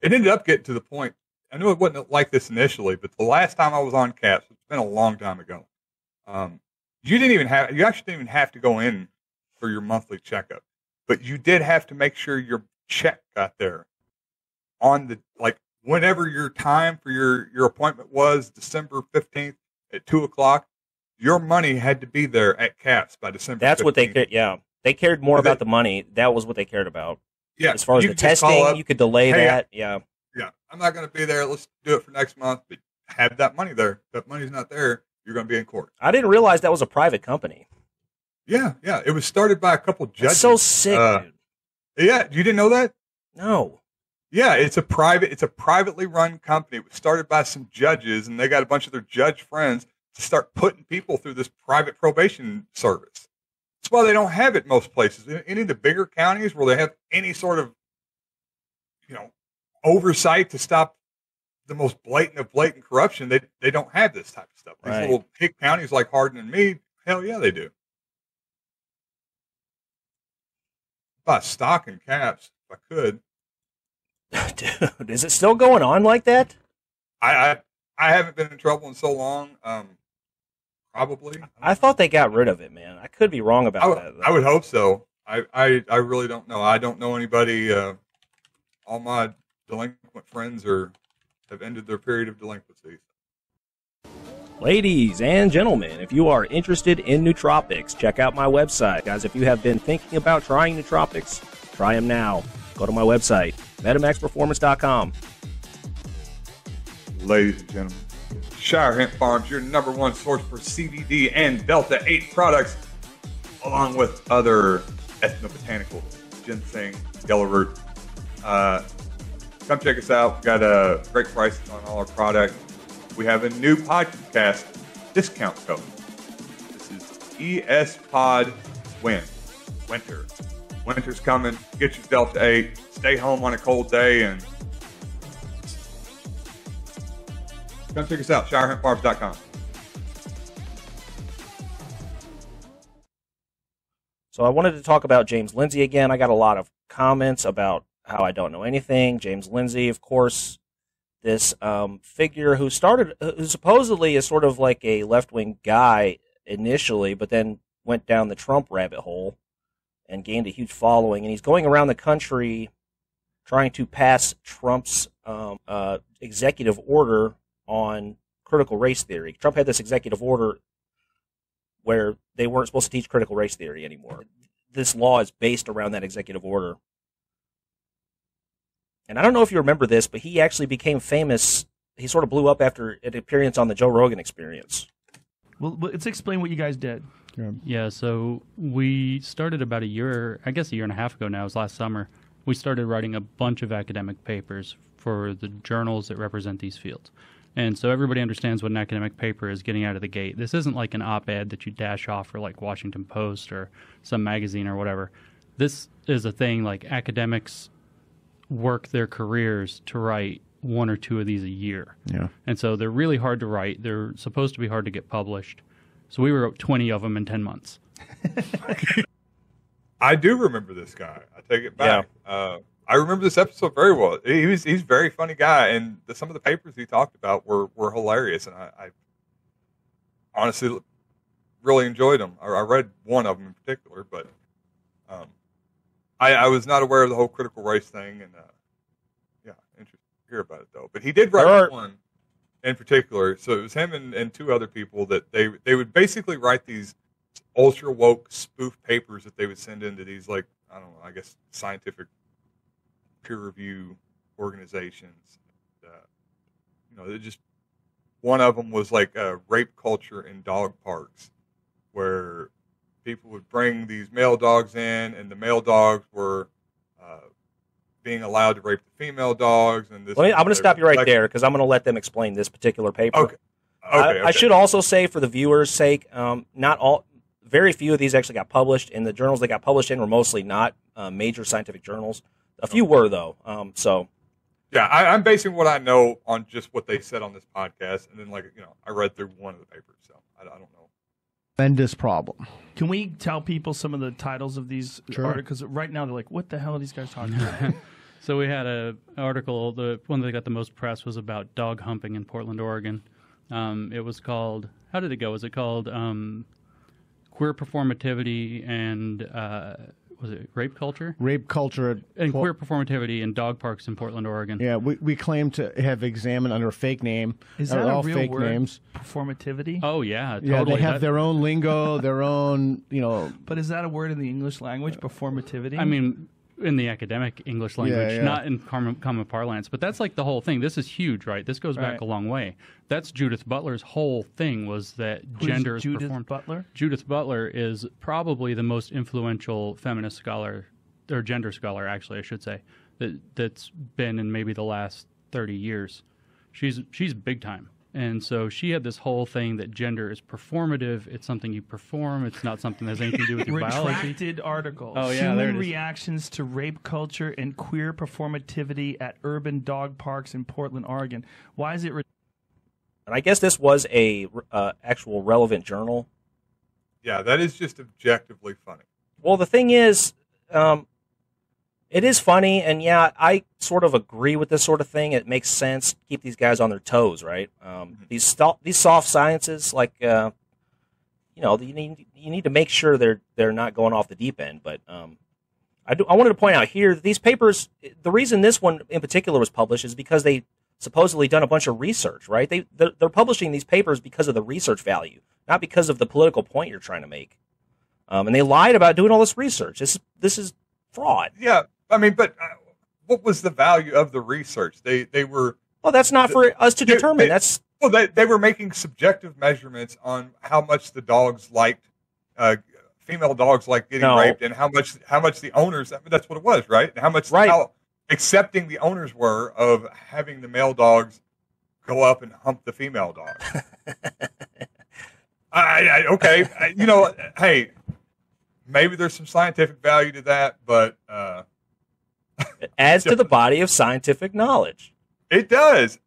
It ended up getting to the point, I knew it wasn't like this initially, but the last time I was on CAPS, it's been a long time ago, you actually didn't even have to go in for your monthly checkup, but you did have to make sure your check got there on whenever your time for your appointment was, December 15th at 2:00, your money had to be there at CAPS by December 15th. That's what they cared. Yeah. They cared more about the money. That was what they cared about. Yeah. As far as the testing, you could delay that. Yeah. Yeah. I'm not going to be there. Let's do it for next month. But have that money there. If that money's not there, you're going to be in court. I didn't realize that was a private company. Yeah. Yeah. It was started by a couple judges. That's so sick, dude. Yeah. You didn't know that? No. Yeah, it's a privately run company. It was started by some judges, and they got a bunch of their judge friends to start putting people through this private probation service. That's why they don't have it most places. In any of the bigger counties where they have any sort of, oversight to stop the most blatant of blatant corruption, they don't have this type of stuff. These little hick counties like Hardin and Meade, hell yeah, they do. Buy stock in CAPS if I could. Dude, is it still going on like that? I haven't been in trouble in so long. Probably. I thought they got rid of it, man. I could be wrong about that, though. I would hope so. I really don't know. I don't know anybody. All my delinquent friends have ended their period of delinquency. Ladies and gentlemen, if you are interested in nootropics, check out my website. Guys, if you have been thinking about trying nootropics, try them now. Go to my website, MetamaxPerformance.com. Ladies and gentlemen, Shire Hemp Farms, your #1 source for CBD and Delta 8 products, along with other ethnobotanicals, ginseng, yellow root. Come check us out. We've got great prices on all our products. We have a new podcast discount code. This is ESPOD Winter. Winter's coming. Get your Delta 8. Stay home on a cold day and come check us out. ShireHempFarms.com. So I wanted to talk about James Lindsay again. I got a lot of comments about how I don't know anything. James Lindsay, of course, this figure who supposedly is sort of like a left-wing guy initially, but then went down the Trump rabbit hole and gained a huge following. And he's going around the country trying to pass Trump's executive order on critical race theory. Trump had this executive order where they weren't supposed to teach critical race theory anymore. This law is based around that executive order. And I don't know if you remember this, but he actually became famous. He sort of blew up after an appearance on the Joe Rogan Experience. Well, let's explain what you guys did. Yeah, so we started about a year and a half ago now. It was last summer. We started writing a bunch of academic papers for the journals that represent these fields. And so everybody understands what an academic paper is getting out of the gate. This isn't like an op-ed that you dash off for like Washington Post or some magazine or whatever. This is a thing like academics work their careers to write 1 or 2 of these a year. Yeah. And so they're really hard to write. They're supposed to be hard to get published. So we wrote 20 of them in 10 months. I do remember this guy. I take it back. Yeah. I remember this episode very well. He's a very funny guy, and some of the papers he talked about were hilarious, and I honestly really enjoyed them. I read one of them in particular, but I was not aware of the whole critical race thing, and interesting to hear about it though. But he did write one in particular. So it was him and 2 other people that they would basically write these ultra woke spoof papers that they would send into these scientific peer review organizations. One of them was like rape culture in dog parks, where people would bring these male dogs in, and the male dogs were being allowed to rape the female dogs. And I'm going to stop you right there because I'm going to let them explain this particular paper. Okay. I should also say, for the viewers' sake, very few of these actually got published, and the journals they got published in were mostly not major scientific journals. A few were, though. Yeah, I'm basing what I know on just what they said on this podcast, and then, I read through one of the papers, so I don't know. Tremendous problem. Can we tell people some of the titles of these articles? Because right now they're like, what the hell are these guys talking about? So we had an article, the one that got the most press was about dog humping in Portland, Oregon. It was called, how did it go? Was it called Queer Performativity and, was it Rape Culture? Rape culture. And queer performativity in dog parks in Portland, Oregon. Yeah, we claim to have examined under a fake name. Is that all a real fake word? names. Performativity? Oh, yeah, totally. Yeah, they have their own lingo, their own, But is that a word in the English language, performativity? I mean, in the academic English language, not in common parlance. But that's like the whole thing. This is huge, right? This goes back a long way. That's Judith Butler's whole thing was that gender is Judith Butler? Judith Butler is probably the most influential feminist scholar, or gender scholar, actually, I should say, that's been in maybe the last 30 years. She's big time. And so she had this whole thing that gender is performative. It's something you perform. It's not something that has anything to do with your biology. Retracted articles. Oh, yeah, there it Human is. reactions to rape culture and queer performativity at urban dog parks in Portland, Oregon. Why is it... And I guess this was a actual relevant journal. Yeah, that is just objectively funny. Well, the thing is, it is funny, and yeah, I sort of agree with this sort of thing. It makes sense. Keep these guys on their toes, right? These soft sciences, you need to make sure they're not going off the deep end. But I wanted to point out here that these papers, the reason this one in particular was published is because they supposedly done a bunch of research, right? They're publishing these papers because of the research value, not because of the political point you're trying to make. And they lied about doing all this research. This is fraud. Yeah, I mean, but what was the value of the research? They were... Well, that's not for us to determine. They were making subjective measurements on how much the dogs liked, female dogs liked getting raped, and how much the owners... That's what it was, right? And how accepting the owners were of having the male dogs go up and hump the female dog. Hey, maybe there's some scientific value to that, but it adds to the body of scientific knowledge. It does.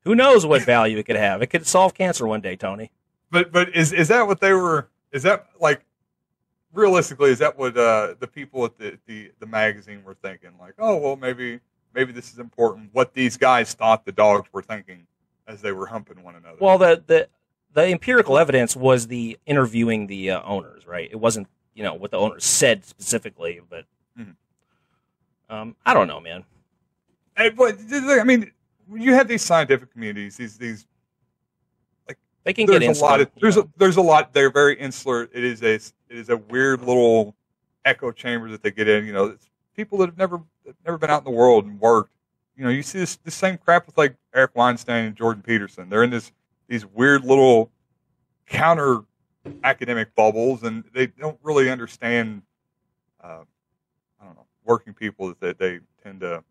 Who knows what value it could have? It could solve cancer one day, Tony. But is that what they were? Is that like realistically? Is that what the people at the magazine were thinking? Like, oh well, maybe this is important. What these guys thought the dogs were thinking as they were humping one another. Well, the empirical evidence was the interviewing the owners, right? It wasn't what the owners said specifically, but I don't know, man. But I mean, you have these scientific communities, these like they can get insular. There's a lot. They're very insular. It is a weird little echo chamber that they get in. It's people that have never been out in the world and worked. You see this same crap with like Eric Weinstein and Jordan Peterson. They're in these weird little counter academic bubbles, and they don't really understand. I don't know, working people that they tend to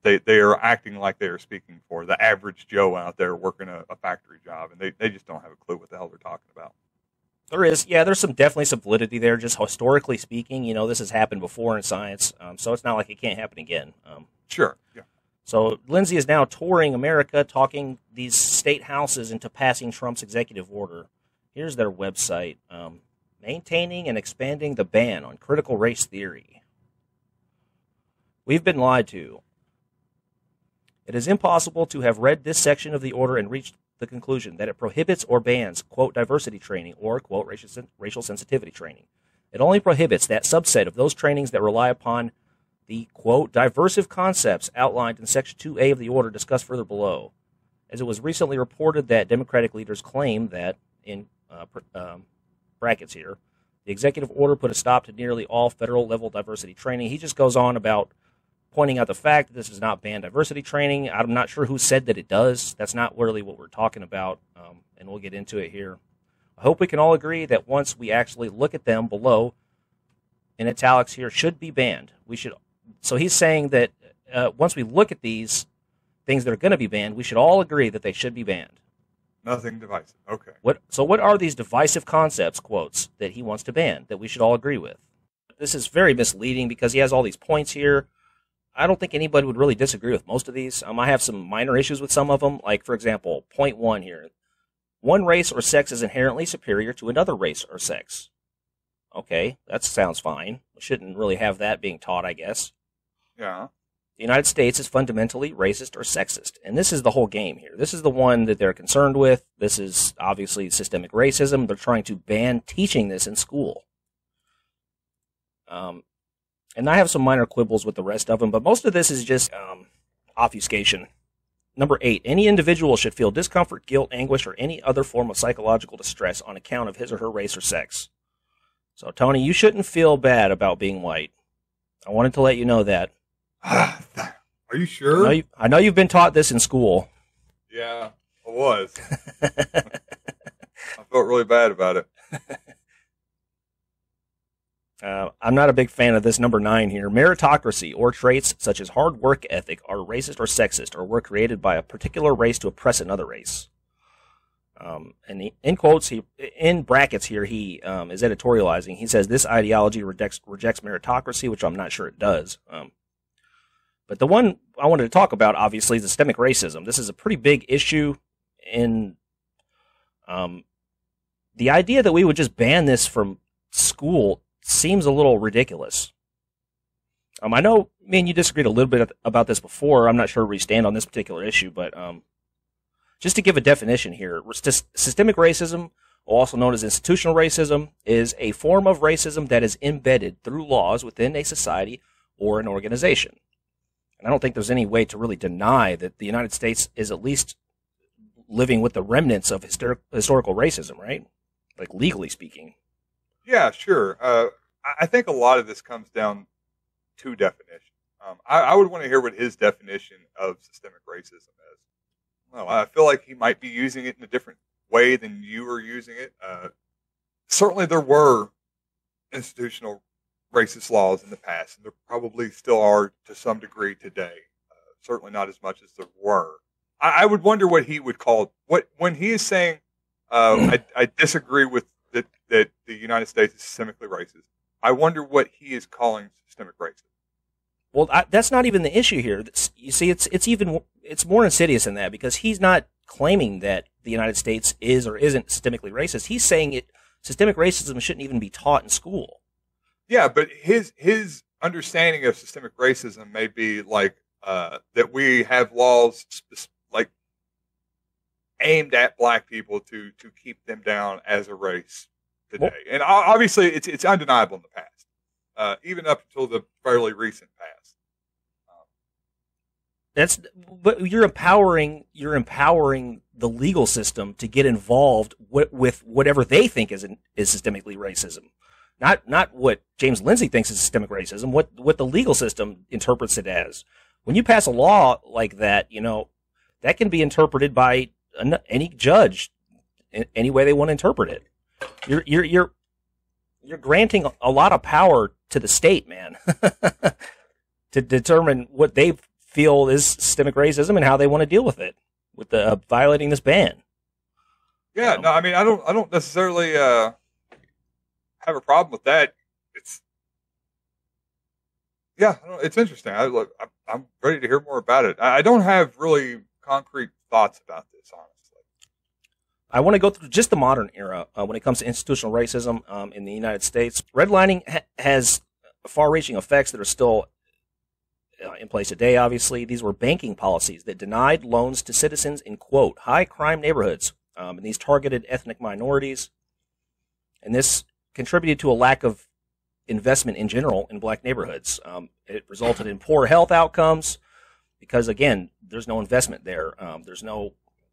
they are acting like they are speaking for the average Joe out there working a factory job, and they just don't have a clue what the hell they're talking about. There's definitely some validity there. Just historically speaking, this has happened before in science, so it's not like it can't happen again. Sure. Yeah. So Lindsay is now touring America, talking these state houses into passing Trump's executive order. Here's their website, maintaining and expanding the ban on critical race theory. We've been lied to. It is impossible to have read this section of the order and reached the conclusion that it prohibits or bans, quote, diversity training or, quote, racial sensitivity training. It only prohibits that subset of those trainings that rely upon the, quote, diversive concepts outlined in Section 2A of the order discussed further below. As it was recently reported that Democratic leaders claim that, in brackets here, the executive order put a stop to nearly all federal-level diversity training. He just goes on about pointing out the fact that this does not ban diversity training. I'm not sure who said that it does. That's not really what we're talking about, and we'll get into it here. I hope we can all agree that once we actually look at them below, in italics here, should be banned. So he's saying that once we look at these things that are going to be banned, we should all agree that they should be banned. Nothing divisive. Okay. What are these divisive concepts, quotes, that he wants to ban, that we should all agree with? This is very misleading because he has all these points here. I don't think anybody would really disagree with most of these. I have some minor issues with some of them. Like, for example, point 1 here. One race or sex is inherently superior to another race or sex. Okay, that sounds fine. We shouldn't really have that being taught, I guess. Yeah. The United States is fundamentally racist or sexist. And this is the whole game here. This is the one that they're concerned with. This is obviously systemic racism. They're trying to ban teaching this in school. And I have some minor quibbles with the rest of them, but most of this is just obfuscation. Number 8, any individual should feel discomfort, guilt, anguish, or any other form of psychological distress on account of his or her race or sex. So, Tony, you shouldn't feel bad about being white. I wanted to let you know that. Are you sure? I know you've been taught this in school. Yeah, I was. I felt really bad about it. I'm not a big fan of this number 9 here. Meritocracy or traits such as hard work ethic are racist or sexist or were created by a particular race to oppress another race. And in quotes, in brackets here, he is editorializing. He says this ideology rejects meritocracy, which I'm not sure it does. But the one I wanted to talk about, obviously, is systemic racism. This is a pretty big issue in the idea that we would just ban this from school seems a little ridiculous. I know me and you disagreed a little bit about this before. I'm not sure where we stand on this particular issue, but just to give a definition here, systemic racism, also known as institutional racism, is a form of racism that is embedded through laws within a society or an organization. And I don't think there's any way to really deny that the United States is at least living with the remnants of historical racism, right? Like legally speaking. Yeah, sure. I think a lot of this comes down to definition. I would want to hear what his definition of systemic racism is. Well, I feel like he might be using it in a different way than you are using it. Certainly there were institutional racist laws in the past, and there probably still are to some degree today. Certainly not as much as there were. I would wonder what he would call when he is saying, I disagree with that the United States is systemically racist. I wonder what he is calling systemic racism. Well, that's not even the issue here. You see, it's more insidious than that because he's not claiming that the United States is or isn't systemically racist. He's saying systemic racism shouldn't even be taught in school. Yeah, but his understanding of systemic racism may be like that we have laws like aimed at black people to keep them down as a race today. Well, and obviously it's undeniable in the past, even up until the fairly recent past. But you're empowering the legal system to get involved with whatever they think is systemically racism. Not what James Lindsay thinks is systemic racism, what the legal system interprets it as. When you pass a law like that, that can be interpreted by any judge in any way they want to interpret it. You're granting a lot of power to the state, man, to determine what they feel is systemic racism and how they want to deal with it, with the violating this ban. Yeah, no, I mean, I don't necessarily have a problem with that. It's interesting. I'm ready to hear more about it. I don't have really concrete thoughts about this, honestly. I want to go through just the modern era when it comes to institutional racism in the United States. Redlining has far-reaching effects that are still in place today, obviously. These were banking policies that denied loans to citizens in, quote, high-crime neighborhoods, and these targeted ethnic minorities. And this contributed to a lack of investment in general in black neighborhoods. It resulted in poor health outcomes because, again, there's no investment there. There's no,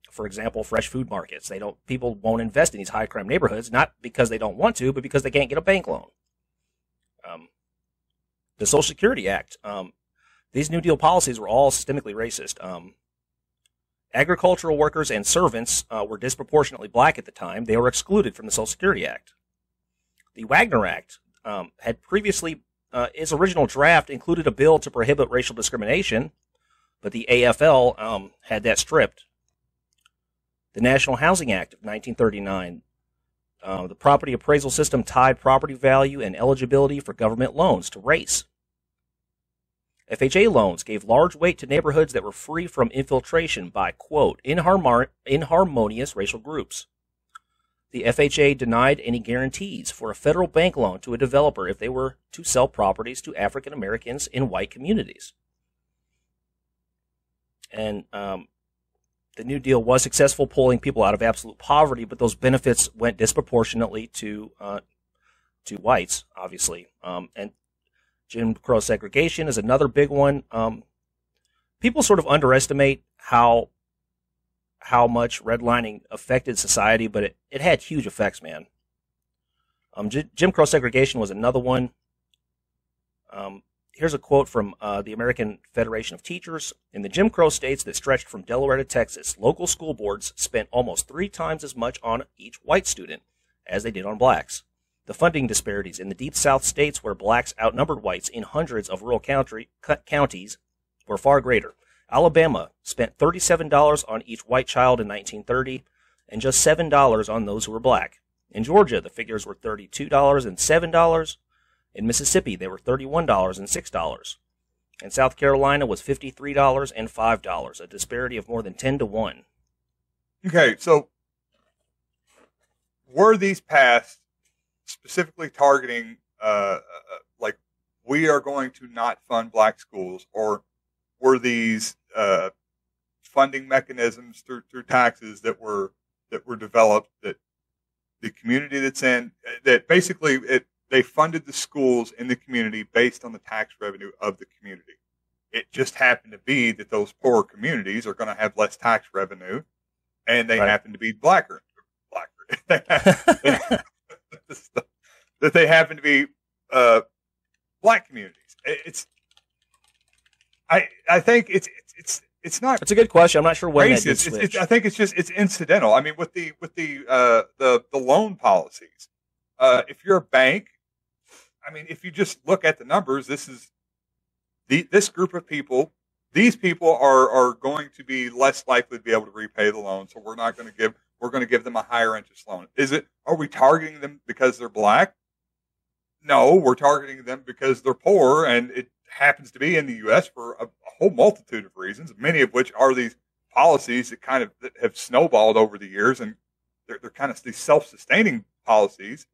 for example, fresh food markets. People won't invest in these high crime neighborhoods, not because they don't want to, but because they can't get a bank loan. The Social Security Act. These New Deal policies were all systemically racist. Agricultural workers and servants were disproportionately black at the time. They were excluded from the Social Security Act. The Wagner Act had previously, its original draft included a bill to prohibit racial discrimination, but the AFL had that stripped. The National Housing Act of 1939, the property appraisal system tied property value and eligibility for government loans to race. FHA loans gave large weight to neighborhoods that were free from infiltration by, quote, inharmonious racial groups. The FHA denied any guarantees for a federal bank loan to a developer if they were to sell properties to African Americans in white communities. And the New Deal was successful pulling people out of absolute poverty, but those benefits went disproportionately to whites, obviously. And Jim Crow segregation is another big one. People sort of underestimate how much redlining affected society, but it had huge effects, man. Jim Crow segregation was another one. Here's a quote from the American Federation of Teachers. In the Jim Crow states that stretched from Delaware to Texas, local school boards spent almost 3 times as much on each white student as they did on blacks. The funding disparities in the Deep South states where blacks outnumbered whites in hundreds of rural counties were far greater. Alabama spent $37 on each white child in 1930 and just $7 on those who were black. In Georgia, the figures were $32 and $7. In Mississippi, they were $31 and $6. In South Carolina was $53 and $5, a disparity of more than 10 to 1. Okay, so were these passed specifically targeting, like, we are going to not fund black schools, or were these funding mechanisms through taxes that were developed that the community that's in, that basically they funded the schools in the community based on the tax revenue of the community. It just happened to be that those poorer communities are going to have less tax revenue, and they happen to be blacker. That they happen to be black communities. I think it's not. It's a good question. I'm not sure when that did racist. switch. I think it's incidental. I mean, with the loan policies, if you're a bank, I mean, if you just look at the numbers, this group of people. These people are going to be less likely to be able to repay the loan, so we're going to give them a higher interest loan. Are we targeting them because they're black? No, we're targeting them because they're poor, and it happens to be in the U.S. for a whole multitude of reasons, many of which are these policies that have snowballed over the years, and they're kind of these self-sustaining policies,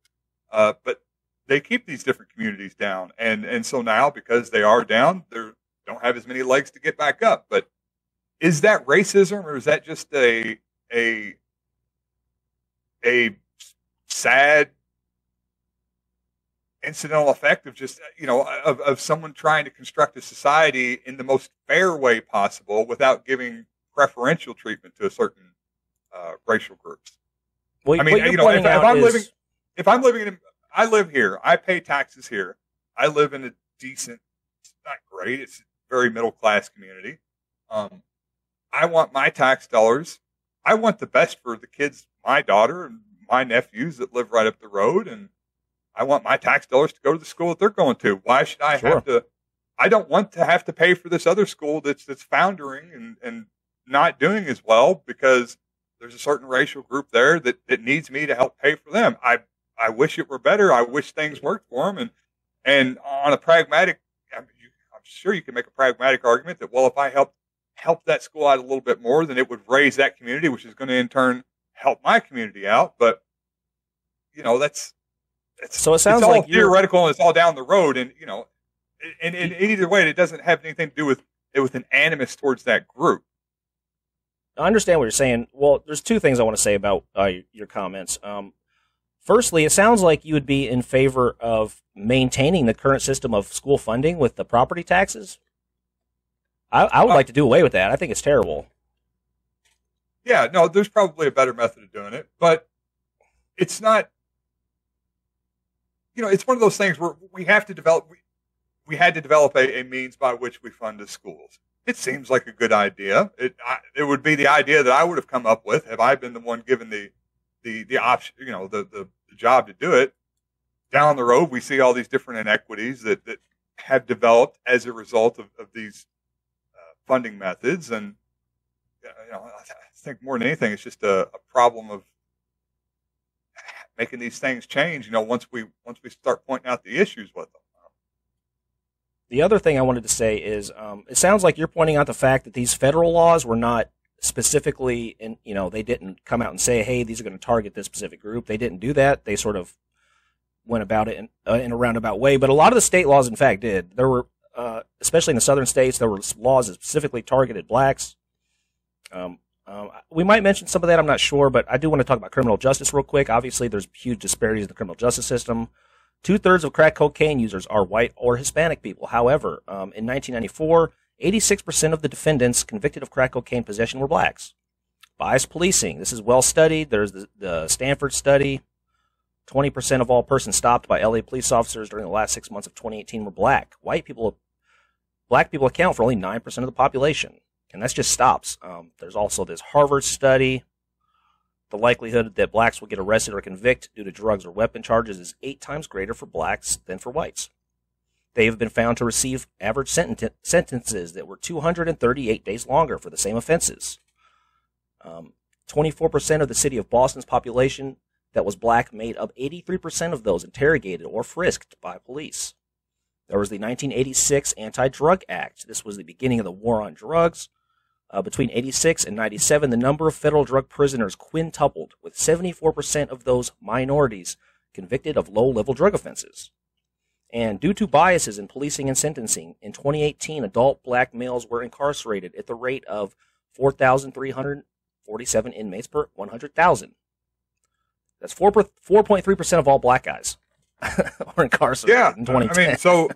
but they keep these different communities down, and so now, because they are down, they don't have as many legs to get back up. But is that racism, or is that just a sad incidental effect of just, of someone trying to construct a society in the most fair way possible without giving preferential treatment to a certain racial groups? Well, I mean, if I'm living in, I live here, I pay taxes here, I live in a decent, it's not great, it's a very middle class community. I want my tax dollars. I want the best for the kids, my daughter and my nephews that live right up the road, and I want my tax dollars to go to the school that they're going to. Why should I have to? I don't want to have to pay for this other school that's foundering and not doing as well because there's a certain racial group there that needs me to help pay for them. I wish it were better. I wish things worked for them. And on a pragmatic, I'm sure you can make a pragmatic argument that, well, if I help that school out a little bit more, then it would raise that community, which is going to in turn help my community out. But so it sounds it's all like theoretical and it's all down the road, and and either way, it doesn't have anything to do with an animus towards that group. I understand what you're saying. Well, there's 2 things I want to say about your comments. Firstly, it sounds like you would be in favor of maintaining the current system of school funding with the property taxes. I would like to do away with that. I think it's terrible. Yeah, no, there's probably a better method of doing it, but it's not. It's one of those things where we have to develop. We had to develop a means by which we fund the schools. It seems like a good idea. It would be the idea that I would have come up with had I been the one given the option, the job to do it. Down the road, we see all these different inequities that have developed as a result of these funding methods, and I think more than anything, it's just a problem of making these things change. Once we start pointing out the issues with them. The other thing I wanted to say is, it sounds like you're pointing out the fact that these federal laws were not specifically, they didn't come out and say, hey, these are going to target this specific group. They didn't do that. They sort of went about it in a roundabout way. But a lot of the state laws, in fact, did. There were, especially in the southern states, there were laws that specifically targeted blacks. We might mention some of that, I'm not sure, but I do want to talk about criminal justice real quick. Obviously, there's huge disparities in the criminal justice system. 2/3 of crack cocaine users are white or Hispanic people. However, in 1994, 86% of the defendants convicted of crack cocaine possession were blacks. Bias policing. This is well studied. There's the Stanford study. 20% of all persons stopped by LA police officers during the last 6 months of 2018 were black. Black people account for only 9% of the population. And that's just stops. There's also this Harvard study. The likelihood that blacks will get arrested or convicted due to drugs or weapon charges is 8 times greater for blacks than for whites. They have been found to receive average sentences that were 238 days longer for the same offenses. 24% of the city of Boston's population that was black made up 83% of those interrogated or frisked by police. There was the 1986 Anti-Drug Act. This was the beginning of the war on drugs. Between 86 and 97, the number of federal drug prisoners quintupled, with 74% of those minorities convicted of low-level drug offenses. And due to biases in policing and sentencing, in 2018, adult black males were incarcerated at the rate of 4,347 inmates per 100,000. That's 4.3% of all black guys were incarcerated in 2010. I mean, so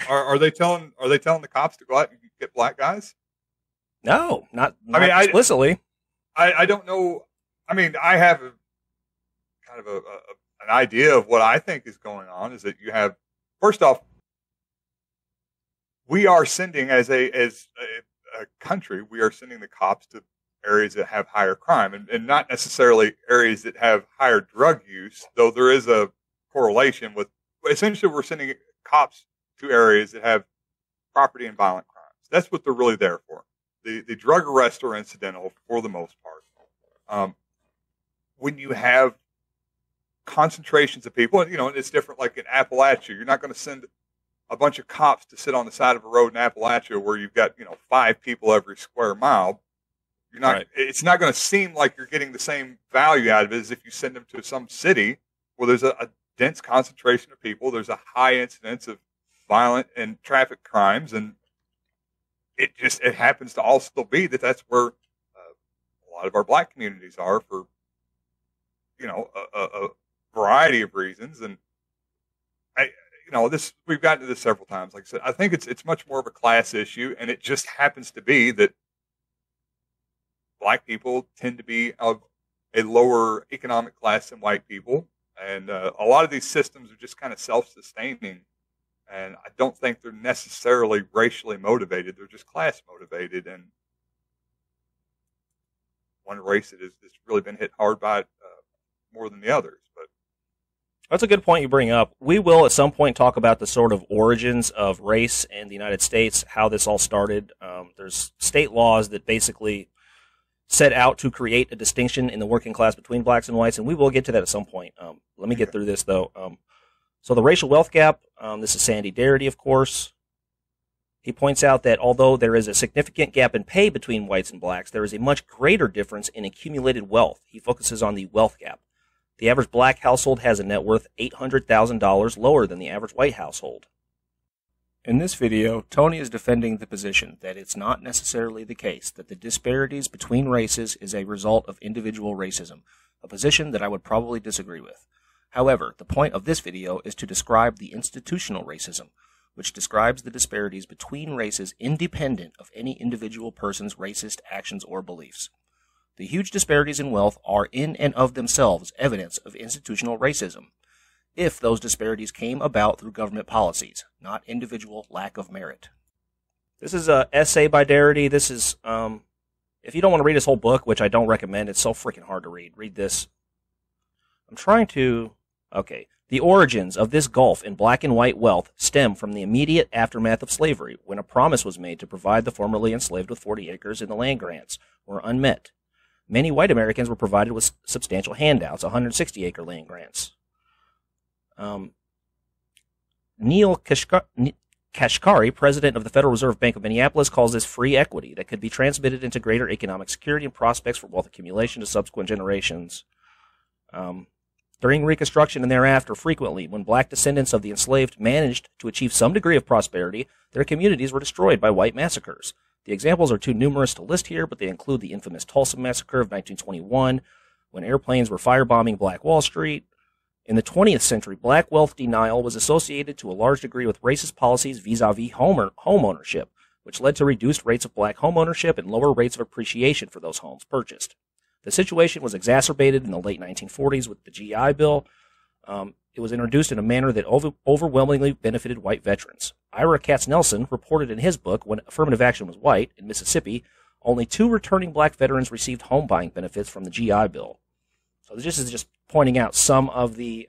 are they telling the cops to go out and get black guys? No, not explicitly. I don't know. I mean, I have an idea of what I think is going on. Is that you have, first off, we are sending as a country, we are sending the cops to areas that have higher crime, and not necessarily areas that have higher drug use. Though there is a correlation with. Essentially, we're sending cops to areas that have property and violent crimes. That's what they're really there for. The drug arrests are incidental for the most part. When you have concentrations of people, and it's different. Like in Appalachia, you're not going to send a bunch of cops to sit on the side of a road in Appalachia where you've got 5 people every square mile. You're not. Right. It's not going to seem like you're getting the same value out of it as if you send them to some city where there's a dense concentration of people. There's a high incidence of violent and traffic crimes, and it happens to also be that's where a lot of our black communities are for a variety of reasons. And we've gotten to this several times. Like I said, I think it's much more of a class issue, and it just happens to be that black people tend to be of a lower economic class than white people, and a lot of these systems are just kind of self-sustaining. And I don't think they're necessarily racially motivated. They're just class motivated. And one race that has really been hit hard by it more than the others. But that's a good point you bring up. We will at some point talk about the sort of origins of race in the United States, how this all started. There's state laws that basically set out to create a distinction in the working class between blacks and whites, and we will get to that at some point. Let me get through this, though. So the racial wealth gap, this is Sandy Darity, of course. He points out that although there is a significant gap in pay between whites and blacks, there is a much greater difference in accumulated wealth. He focuses on the wealth gap. The average black household has a net worth $800,000 lower than the average white household. In this video, Tony is defending the position that it's not necessarily the case that the disparities between races is a result of individual racism, a position that I would probably disagree with. However, the point of this video is to describe the institutional racism, which describes the disparities between races independent of any individual person's racist actions or beliefs. The huge disparities in wealth are in and of themselves evidence of institutional racism, if those disparities came about through government policies, not individual lack of merit. This is an essay by Darity. This is, if you don't want to read his whole book, which I don't recommend, it's so freaking hard to read this. I'm trying to... Okay. The origins of this gulf in black and white wealth stem from the immediate aftermath of slavery, when a promise was made to provide the formerly enslaved with 40 acres and the land grants were unmet. Many white Americans were provided with substantial handouts, 160-acre land grants. Neil Kashkari, president of the Federal Reserve Bank of Minneapolis, calls this free equity that could be transmitted into greater economic security and prospects for wealth accumulation to subsequent generations. During Reconstruction and thereafter, frequently, when black descendants of the enslaved managed to achieve some degree of prosperity, their communities were destroyed by white massacres. The examples are too numerous to list here, but they include the infamous Tulsa Massacre of 1921, when airplanes were firebombing Black Wall Street. In the 20th century, black wealth denial was associated to a large degree with racist policies vis-a-vis home ownership, which led to reduced rates of black home ownership and lower rates of appreciation for those homes purchased. The situation was exacerbated in the late 1940s with the GI Bill. It was introduced in a manner that overwhelmingly benefited white veterans. Ira Katznelson reported in his book, When Affirmative Action Was White, in Mississippi, only 2 returning black veterans received home buying benefits from the GI Bill. So this is just pointing out some of the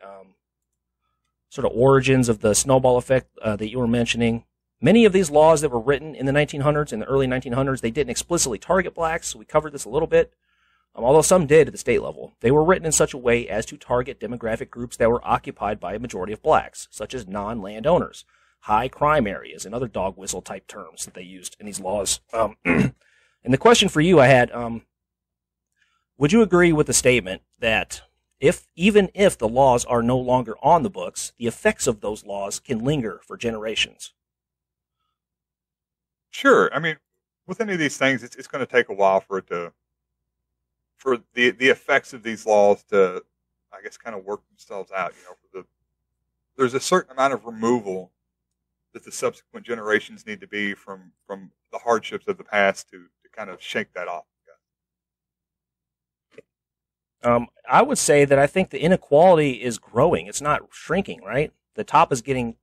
sort of origins of the snowball effect that you were mentioning. Many of these laws that were written in the 1900s, in the early 1900s, they didn't explicitly target blacks, so we covered this a little bit. Although some did at the state level, they were written in such a way as to target demographic groups that were occupied by a majority of blacks, such as non-landowners, high crime areas, and other dog whistle type terms that they used in these laws. And the question for you I had, would you agree with the statement that even if the laws are no longer on the books, the effects of those laws can linger for generations? Sure. I mean, with any of these things, it's going to take a while for the effects of these laws to, I guess, kind of work themselves out. There's a certain amount of removal that the subsequent generations need to be from the hardships of the past to kind of shake that off. I would say that I think the inequality is growing. It's not shrinking, right? The top is getting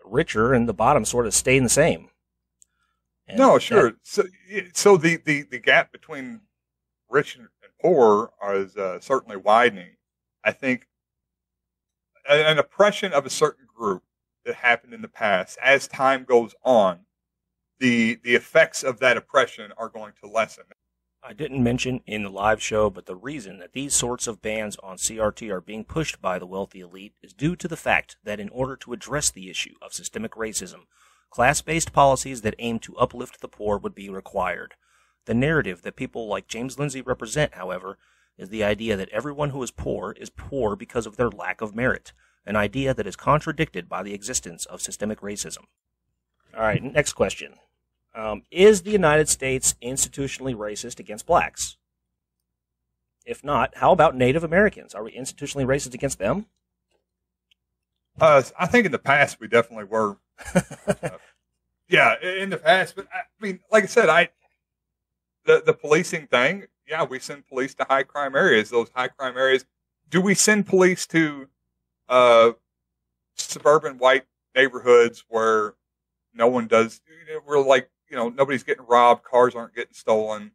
richer and the bottom sort of staying the same. And no, sure. So the gap between rich and poor is certainly widening. I think an oppression of a certain group that happened in the past, as time goes on, the effects of that oppression are going to lessen. I didn't mention in the live show, but the reason that these sorts of bans on CRT are being pushed by the wealthy elite is due to the fact that in order to address the issue of systemic racism, class-based policies that aim to uplift the poor would be required. The narrative that people like James Lindsay represent, however, is the idea that everyone who is poor because of their lack of merit, an idea that is contradicted by the existence of systemic racism. All right, next question. Is the United States institutionally racist against blacks? If not, how about Native Americans? Are we institutionally racist against them? I think in the past we definitely were. Yeah, in the past. But I mean, like I said, the policing thing, yeah, we send police to high crime areas. Those high crime areas. Do we send police to suburban white neighborhoods where no one does? We're like, nobody's getting robbed, cars aren't getting stolen.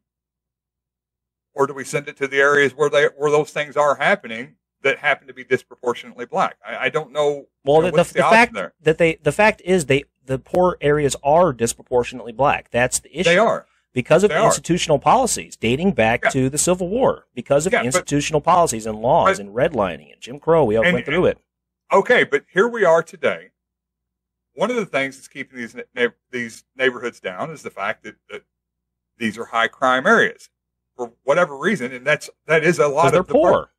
Or do we send it to the areas where those things are happening that happen to be disproportionately black? I don't know. Well, what's the fact there? The fact is the poor areas are disproportionately black. That's the issue. They are. Because of institutional policies dating back to the Civil War. Because of institutional policies and laws and redlining and Jim Crow. We went through it. Okay, but here we are today. One of the things that's keeping these neighborhoods down is the fact that these are high crime areas for whatever reason, and that is a lot of they're poor.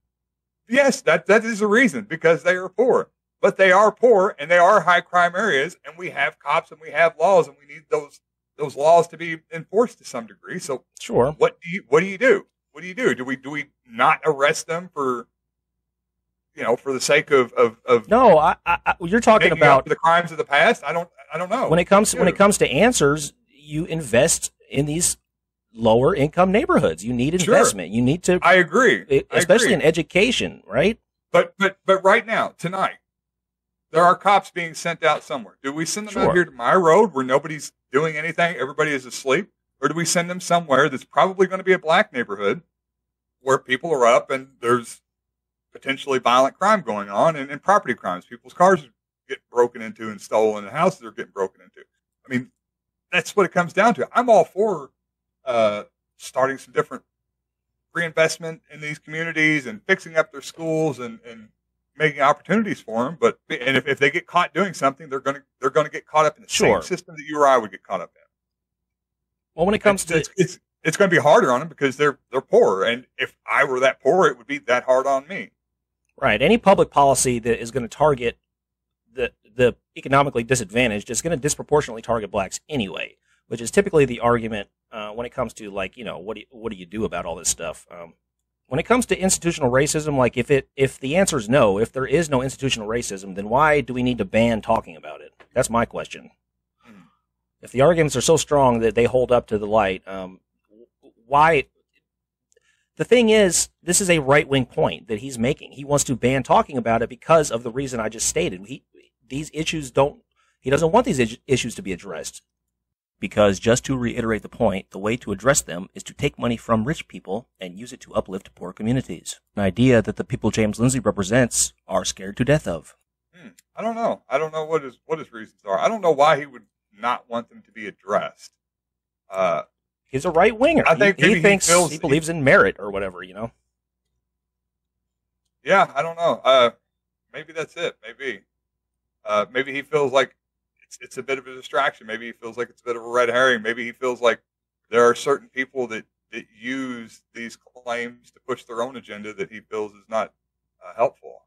Yes, that is a reason, because they are poor. But they are poor and they are high crime areas, and we have cops and we have laws, and we need those laws to be enforced to some degree. So sure, what do you do? What do you do? Do we not arrest them for the sake of no? You're talking about the crimes of the past. I don't know. When it comes to answers, you invest in these lower income neighborhoods. You need investment. Sure. You need to. I agree, especially in education, right? But right now, tonight, there are cops being sent out somewhere. Do we send them out here to my road where nobody's doing anything, everybody is asleep, or do we send them somewhere that's probably going to be a black neighborhood where people are up and there's potentially violent crime going on and property crimes. People's cars get broken into and stolen, and houses are getting broken into. I mean, that's what it comes down to. I'm all for starting some different reinvestment in these communities and fixing up their schools and making opportunities for them. But if they get caught doing something, they're going to get caught up in the same system that you or I would get caught up in. Well, when it comes to it's going to be harder on them because they're poor, and if I were that poor, it would be that hard on me. Right. Any public policy that is going to target the economically disadvantaged is going to disproportionately target blacks anyway, which is typically the argument when it comes to, like, what do you do about all this stuff? When it comes to institutional racism, like, if the answer is no, if there is no institutional racism, then why do we need to ban talking about it? That's my question. If the arguments are so strong that they hold up to the light, why? The thing is, this is a right-wing point that he's making. He wants to ban talking about it because of the reason I just stated. He doesn't want these issues to be addressed. Because, just to reiterate the point, the way to address them is to take money from rich people and use it to uplift poor communities. An idea that the people James Lindsay represents are scared to death of. I don't know. I don't know what his reasons are. I don't know why he would not want them to be addressed. He's a right winger. I think he believes in merit or whatever, Yeah, I don't know. Maybe that's it. Maybe he feels like it's a bit of a distraction. Maybe he feels like it's a bit of a red herring. Maybe he feels like there are certain people that use these claims to push their own agenda that he feels is not helpful.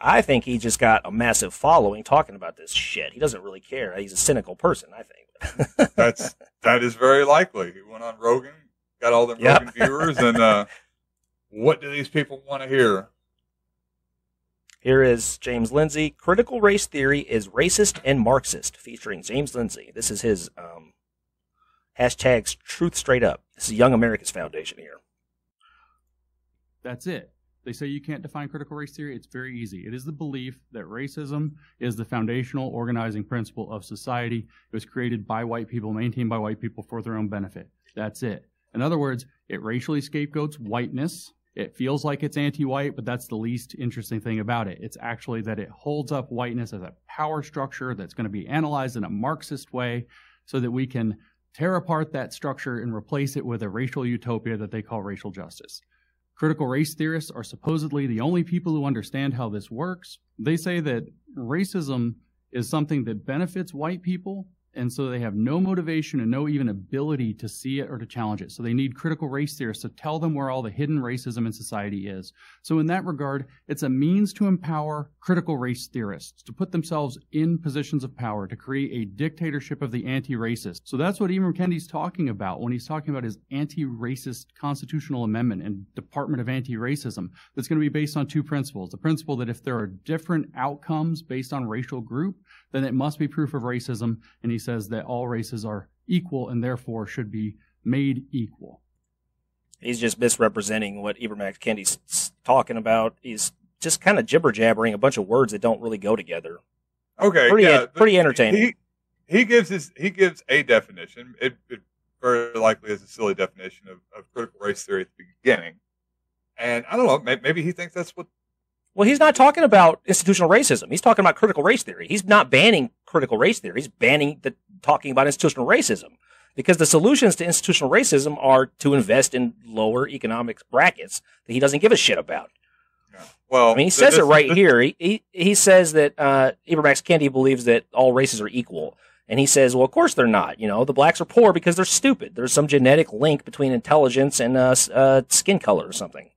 I think he just got a massive following talking about this shit. He doesn't really care. He's a cynical person, I think. that is very likely. He went on Rogan, got all them Rogan viewers, and what do these people want to hear? Here is James Lindsay. Critical race theory is racist and Marxist, featuring James Lindsay. This is his hashtags truth straight up. This is Young America's Foundation here. That's it. They say you can't define critical race theory. It's very easy. It is the belief that racism is the foundational organizing principle of society. It was created by white people, maintained by white people for their own benefit. That's it. In other words, it racially scapegoats whiteness. It feels like it's anti-white, but that's the least interesting thing about it. It's actually that it holds up whiteness as a power structure that's going to be analyzed in a Marxist way so that we can tear apart that structure and replace it with a racial utopia that they call racial justice. Critical race theorists are supposedly the only people who understand how this works. They say that racism is something that benefits white people, and so they have no motivation and no even ability to see it or to challenge it. So they need critical race theorists to tell them where all the hidden racism in society is. So in that regard, it's a means to empower critical race theorists to put themselves in positions of power, to create a dictatorship of the anti-racist. So that's what Ibram Kendi's talking about when he's talking about his anti-racist constitutional amendment and Department of Anti-Racism that's going to be based on two principles. The principle that if there are different outcomes based on racial group, then it must be proof of racism, and he says that all races are equal and therefore should be made equal. He's just misrepresenting what Ibram Kendi's talking about. He's just kind of jibber-jabbering a bunch of words that don't really go together. Okay, pretty entertaining. He gives a definition. It very likely is a silly definition of critical race theory at the beginning, and I don't know. Maybe he thinks that's what. Well, he's not talking about institutional racism. He's talking about critical race theory. He's not banning critical race theory. He's banning talking about institutional racism. Because the solutions to institutional racism are to invest in lower economic brackets that he doesn't give a shit about. Yeah. Well, I mean, he says it right here. He says that Ibram Kendi believes that all races are equal. And he says, well, of course they're not. The blacks are poor because they're stupid. There's some genetic link between intelligence and skin color or something.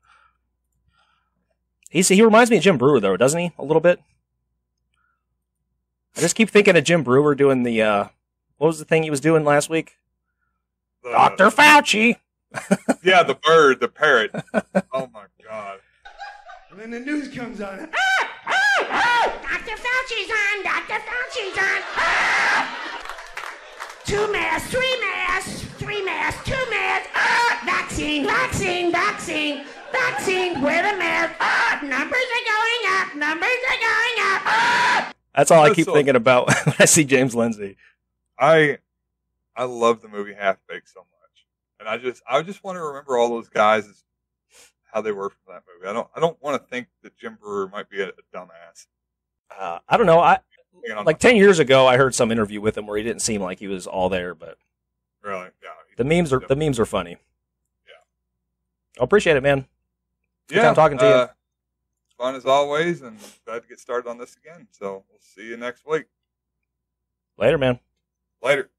He reminds me of Jim Brewer, though, doesn't he? A little bit. I just keep thinking of Jim Brewer doing the, what was the thing he was doing last week? Dr. Fauci! Yeah, the bird, the parrot. Oh, my God. And then the news comes on. Dr. Fauci's on! Dr. Fauci's on! 2 masks, 3 masks, 3 masks, 2 masks! Vaccine, vaccine, vaccine! Vaccine, wear the mask. Numbers are going up. Numbers are going up. That's all I keep thinking about when I see James Lindsay. I love the movie Half Baked so much, and I just want to remember all those guys as how they were from that movie. I don't want to think that Jim Brewer might be a dumbass. I don't know. Like 10 years ago, I heard some interview with him where he didn't seem like he was all there, but really, yeah. The memes are funny. Yeah, I appreciate it, man. Good Yeah, time talking to you. Fun as always, and glad to get started on this again. So we'll see you next week. Later, man. Later.